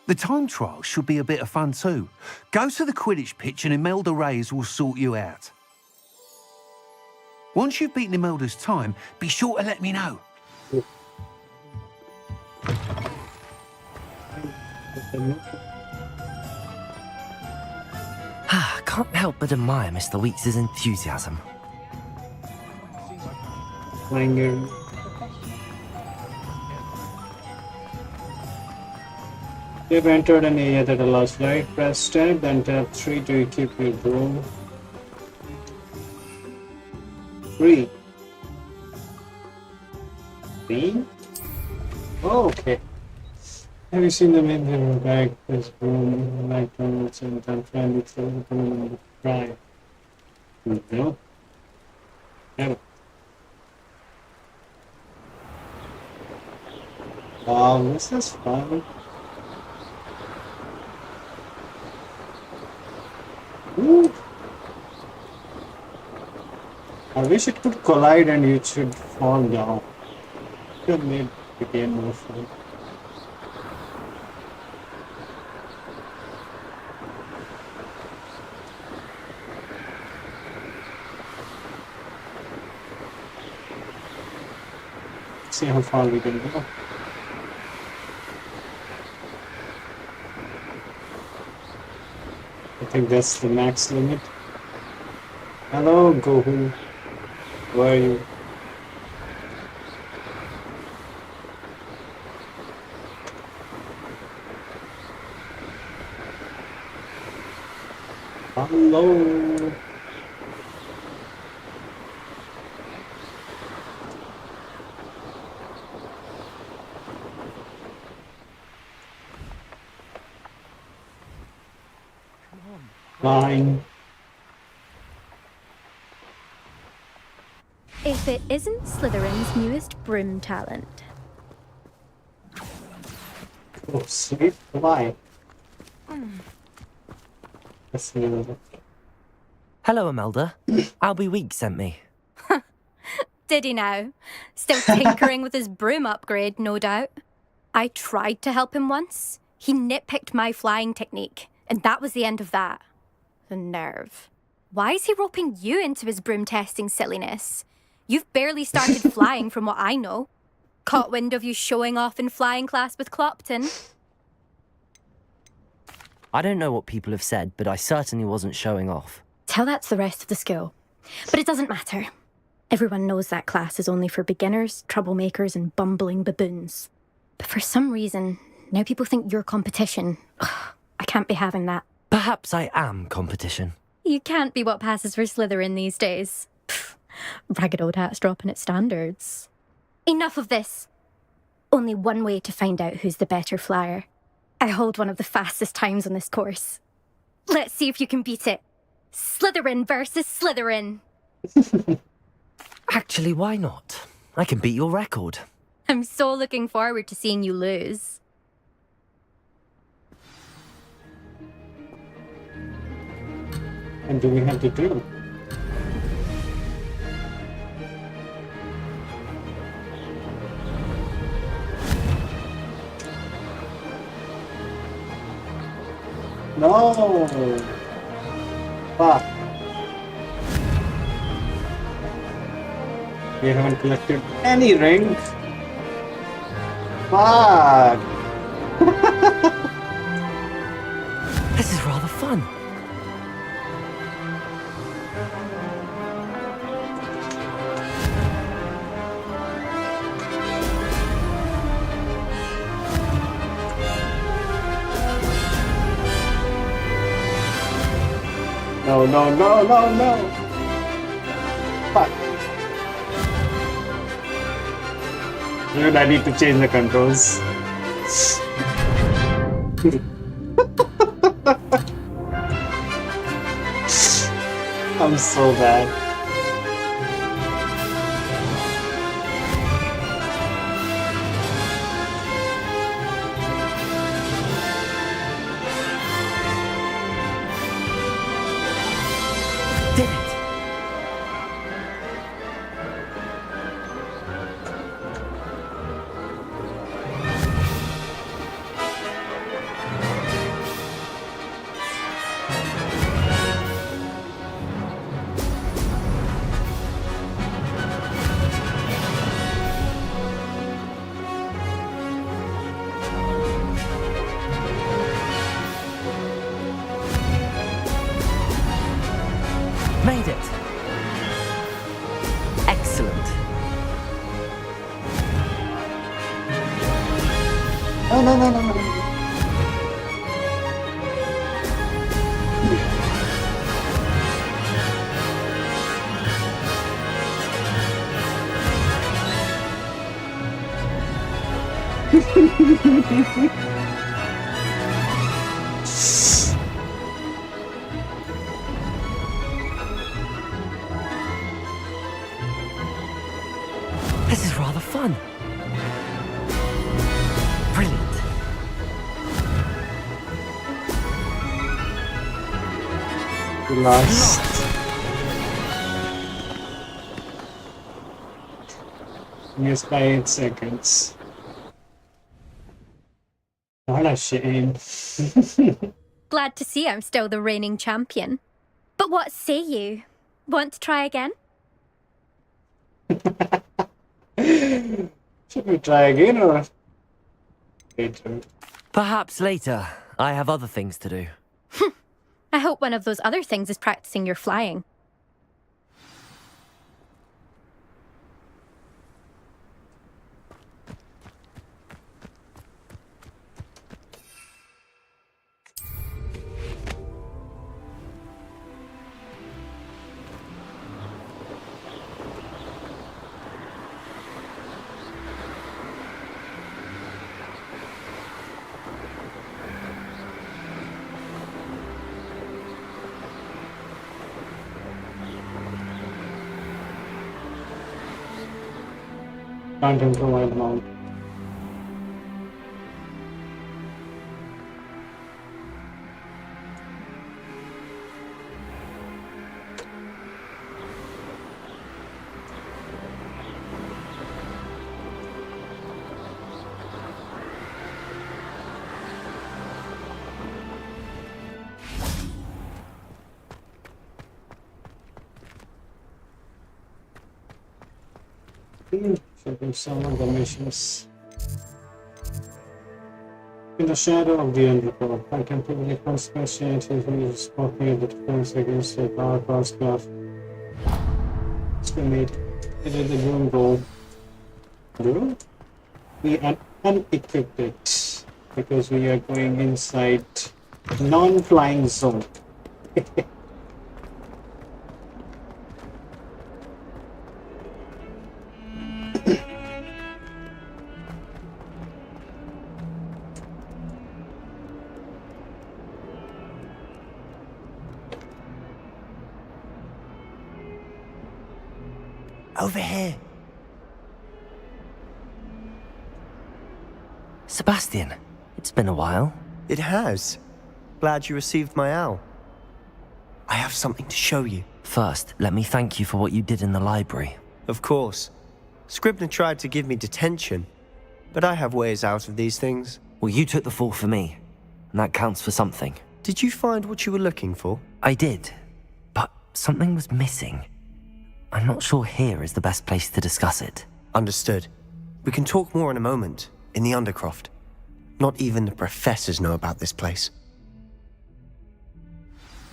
The time trial should be a bit of fun too. Go to the Quidditch pitch and Imelda Reyes will sort you out. Once you've beaten Imelda's time, be sure to let me know. Can't help but admire Mr. Weeks' enthusiasm. Flying. 50 You've entered an area that allows light. Press tab, then tap 3 to equip your broom. 3. 3? Oh, okay. Have you seen the men in the bag? This broom, McDonald's, and then finally throw the broom in the fry? No. Never. Wow, this is fun. Ooh. I wish it could collide and you should fall down. It could make the game more fun. See how far we can go. I think that's the max limit. Hello, Gohu. Where are you? Hello. Fine. If it isn't Slytherin's newest broom talent. Oh, sweet. Why? That's new. Hello, Imelda. Albie Week sent me. Did he now? Still tinkering with his broom upgrade, no doubt. I tried to help him once. He nitpicked my flying technique, and that was the end of that. The nerve. Why is he roping you into his broom testing silliness? You've barely started flying from what I know. Caught wind of you showing off in flying class with Clopton. I don't know what people have said, but I certainly wasn't showing off. Tell that to the rest of the school. But it doesn't matter. Everyone knows that class is only for beginners, troublemakers, and bumbling baboons. But for some reason, now people think you're competition. Ugh, I can't be having that. Perhaps I am competition. You can't be what passes for Slytherin these days. Pfft, ragged old hat's dropping its standards. Enough of this. Only one way to find out who's the better flyer. I hold one of the fastest times on this course. Let's see if you can beat it. Slytherin versus Slytherin. Actually, why not? I can beat your record. I'm so looking forward to seeing you lose. And do we have to do? No! Fuck. We haven't collected any rings. Fuck! This is rather fun. No, no, no, no, no! Fuck. Dude, I need to change the controls. I'm so bad. Did it? Made it. Excellent. No, no, no, no, no. This is rather fun. Brilliant. Lost. Missed by 8 seconds. What a shame. Glad to see I'm still the reigning champion. But what say you? Want to try again? Should we try again or later? Perhaps later. I have other things to do. I hope one of those other things is practicing your flying. Can't improvise the mount. Should do some of the missions. In the shadow of the underworld, I can probably concentrate his walking in the defense against the dark arts craft. It is the room goal. Do we unequipped it because we are going inside non-flying zone. Over here. Sebastian, it's been a while. It has. Glad you received my owl. I have something to show you. First, let me thank you for what you did in the library. Of course. Scribner tried to give me detention, but I have ways out of these things. Well, you took the fall for me, and that counts for something. Did you find what you were looking for? I did, but something was missing. I'm not sure here is the best place to discuss it. Understood. We can talk more in a moment, in the Undercroft. Not even the professors know about this place.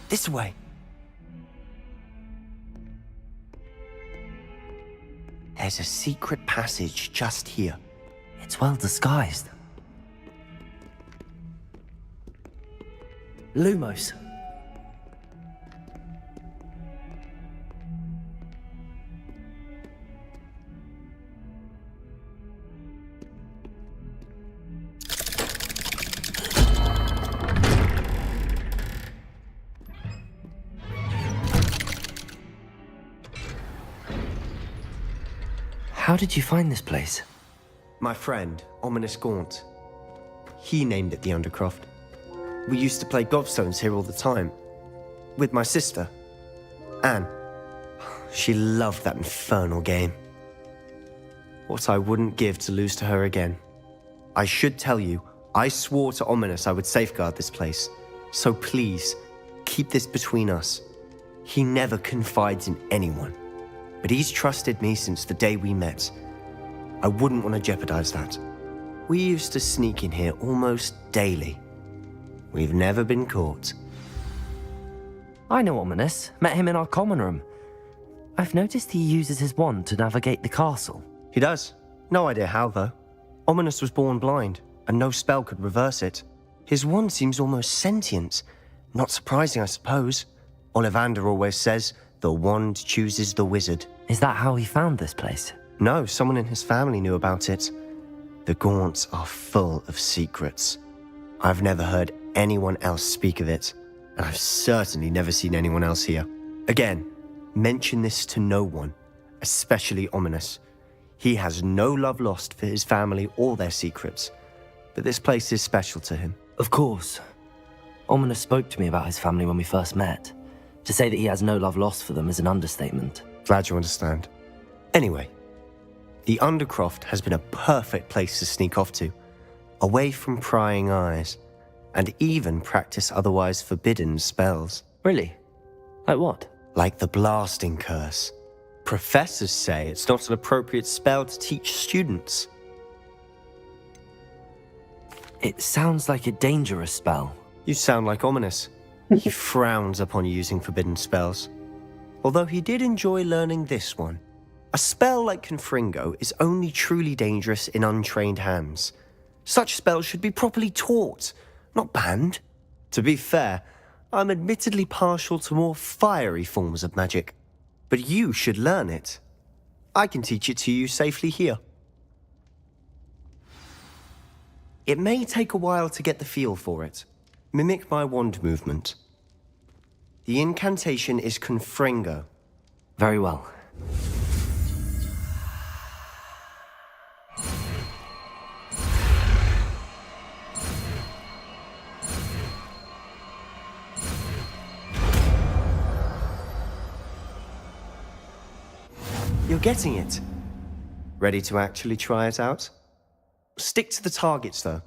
This way. There's a secret passage just here. It's well disguised. Lumos. How did you find this place? My friend, Ominous Gaunt. He named it the Undercroft. We used to play gobstones here all the time. With my sister, Anne. She loved that infernal game. What I wouldn't give to lose to her again. I should tell you, I swore to Ominous I would safeguard this place. So please, keep this between us. He never confides in anyone. But he's trusted me since the day we met. I wouldn't want to jeopardize that. We used to sneak in here almost daily. We've never been caught. I know Ominous. Met him in our common room. I've noticed he uses his wand to navigate the castle. He does. No idea how, though. Ominous was born blind, and no spell could reverse it. His wand seems almost sentient. Not surprising, I suppose. Ollivander always says, the wand chooses the wizard. Is that how he found this place? No, someone in his family knew about it. The Gaunts are full of secrets. I've never heard anyone else speak of it, and I've certainly never seen anyone else here. Again, mention this to no one, especially Ominous. He has no love lost for his family or their secrets, but this place is special to him. Of course. Ominous spoke to me about his family when we first met. To say that he has no love lost for them is an understatement. Glad you understand. Anyway, the Undercroft has been a perfect place to sneak off to, away from prying eyes, and even practice otherwise forbidden spells. Really? Like what? Like the Blasting Curse. Professors say it's not an appropriate spell to teach students. It sounds like a dangerous spell. You sound like Ominous. He frowns upon using forbidden spells. Although he did enjoy learning this one. A spell like Confringo is only truly dangerous in untrained hands. Such spells should be properly taught, not banned. To be fair, I'm admittedly partial to more fiery forms of magic. But you should learn it. I can teach it to you safely here. It may take a while to get the feel for it. Mimic my wand movement. The incantation is Confringo. Very well. You're getting it. Ready to actually try it out? Stick to the targets, though.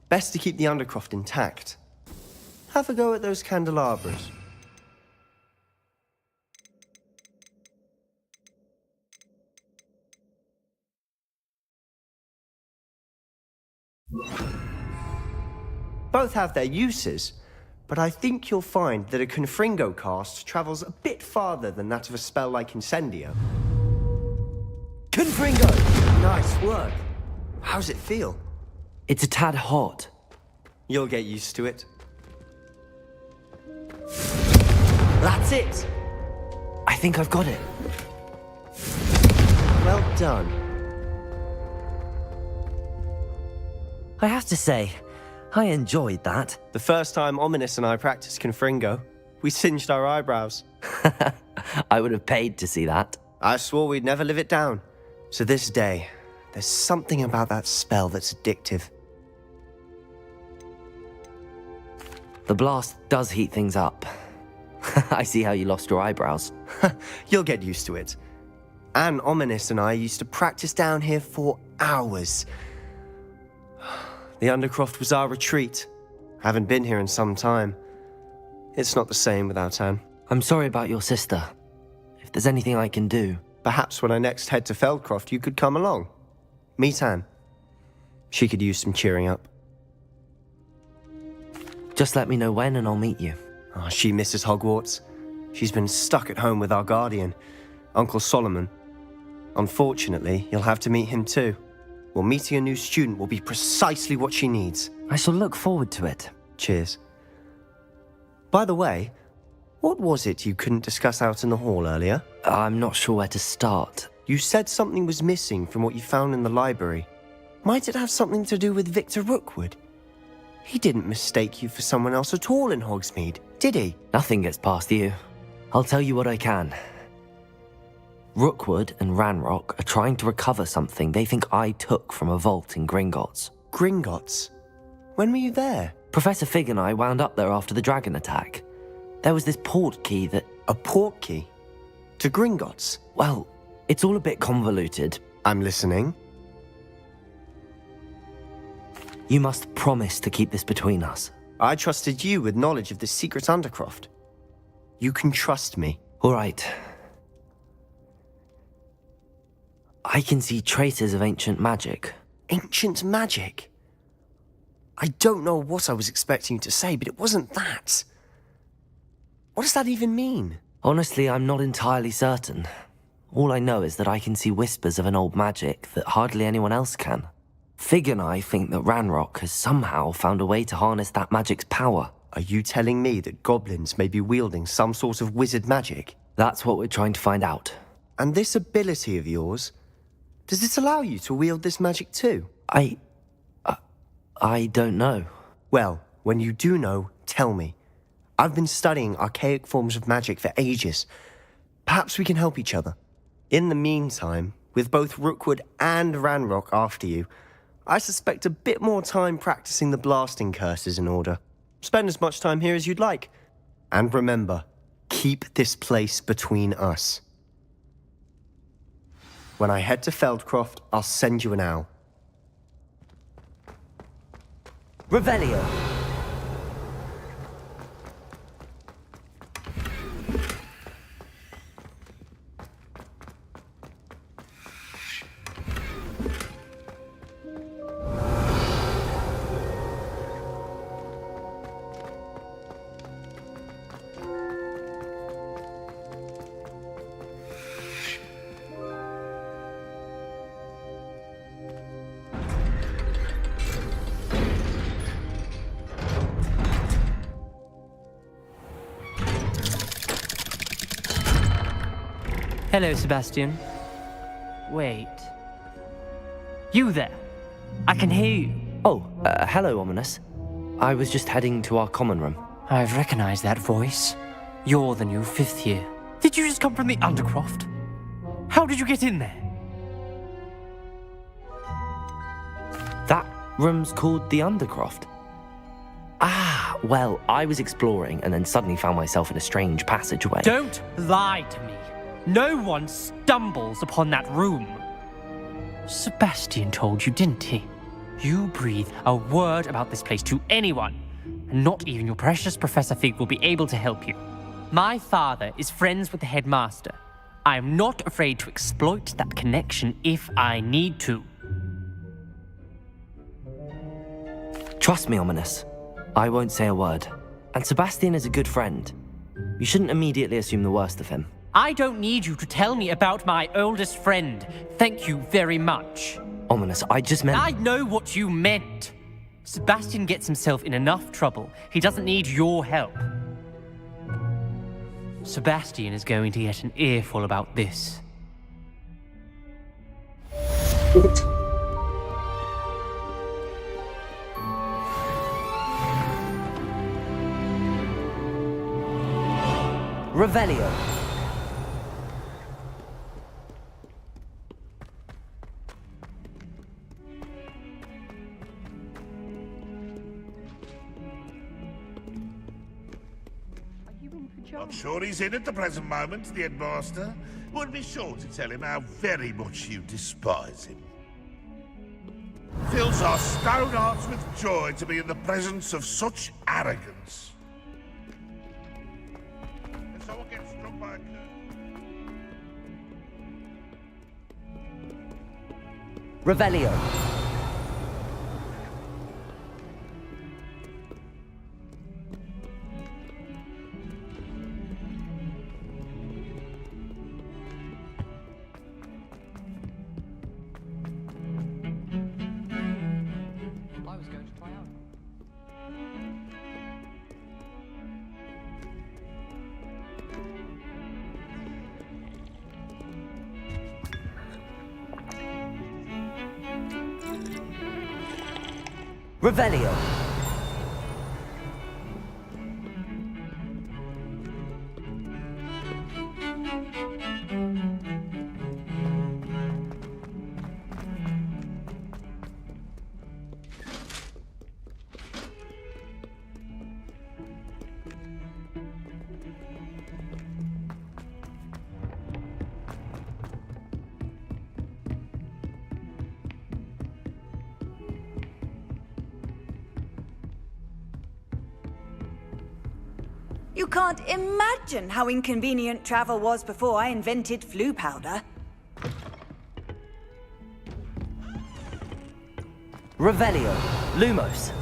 Best to keep the Undercroft intact. Have a go at those candelabras. Both have their uses, but I think you'll find that a Confringo cast travels a bit farther than that of a spell like Incendio. Confringo! Nice work. How's it feel? It's a tad hot. You'll get used to it. That's it! I think I've got it. Well done. I have to say, I enjoyed that. The first time Ominous and I practiced Confringo, we singed our eyebrows. I would have paid to see that. I swore we'd never live it down. To this day, there's something about that spell that's addictive. The blast does heat things up. I see how you lost your eyebrows. You'll get used to it. Anne, Ominous and I used to practice down here for hours. The Undercroft was our retreat. Haven't been here in some time. It's not the same without Anne. I'm sorry about your sister. If there's anything I can do... Perhaps when I next head to Feldcroft, you could come along. Meet Anne. She could use some cheering up. Just let me know when and I'll meet you. Oh, she misses Hogwarts. She's been stuck at home with our guardian, Uncle Solomon. Unfortunately, you'll have to meet him too. Well, meeting a new student will be precisely what she needs. I shall look forward to it. Cheers. By the way, what was it you couldn't discuss out in the hall earlier? I'm not sure where to start. You said something was missing from what you found in the library. Might it have something to do with Victor Rookwood? He didn't mistake you for someone else at all in Hogsmeade, did he? Nothing gets past you. I'll tell you what I can. Rookwood and Ranrock are trying to recover something they think I took from a vault in Gringotts. Gringotts? When were you there? Professor Fig and I wound up there after the dragon attack. There was this port key that... A port key? To Gringotts? Well, it's all a bit convoluted. I'm listening. You must promise to keep this between us. I trusted you with knowledge of the secret Undercroft. You can trust me. All right. I can see traces of ancient magic. Ancient magic? I don't know what I was expecting you to say, but it wasn't that. What does that even mean? Honestly, I'm not entirely certain. All I know is that I can see whispers of an old magic that hardly anyone else can. Fig and I think that Ranrock has somehow found a way to harness that magic's power. Are you telling me that goblins may be wielding some sort of wizard magic? That's what we're trying to find out. And this ability of yours, does it allow you to wield this magic too? I don't know. Well, when you do know, tell me. I've been studying archaic forms of magic for ages. Perhaps we can help each other. In the meantime, with both Rookwood and Ranrock after you, I suspect a bit more time practicing the blasting curse is in order. Spend as much time here as you'd like. And remember, keep this place between us. When I head to Feldcroft, I'll send you an owl. Revelio! Hello, Sebastian. Wait. You there? I can hear you. Oh, hello, Ominous. I was just heading to our common room. I've recognized that voice. You're the new 5th year. Did you just come from the Undercroft? How did you get in there? That room's called the Undercroft. Ah, well, I was exploring and then suddenly found myself in a strange passageway. Don't lie to me. No one stumbles upon that room. Sebastian told you, didn't he? You breathe a word about this place to anyone, and not even your precious Professor Fig will be able to help you. My father is friends with the headmaster. I am not afraid to exploit that connection if I need to. Trust me, Ominous. I won't say a word. And Sebastian is a good friend. You shouldn't immediately assume the worst of him. I don't need you to tell me about my oldest friend. Thank you very much. Ominous, I just meant... I know what you meant. Sebastian gets himself in enough trouble. He doesn't need your help. Sebastian is going to get an earful about this. Revelio. I'm sure he's in at the present moment, the headmaster. Would be sure to tell him how very much you despise him. Fills our stout hearts with joy to be in the presence of such arrogance. If someone gets struck by a curse... Revelio. Revelio. You can't imagine how inconvenient travel was before I invented flu powder. Revelio. Lumos.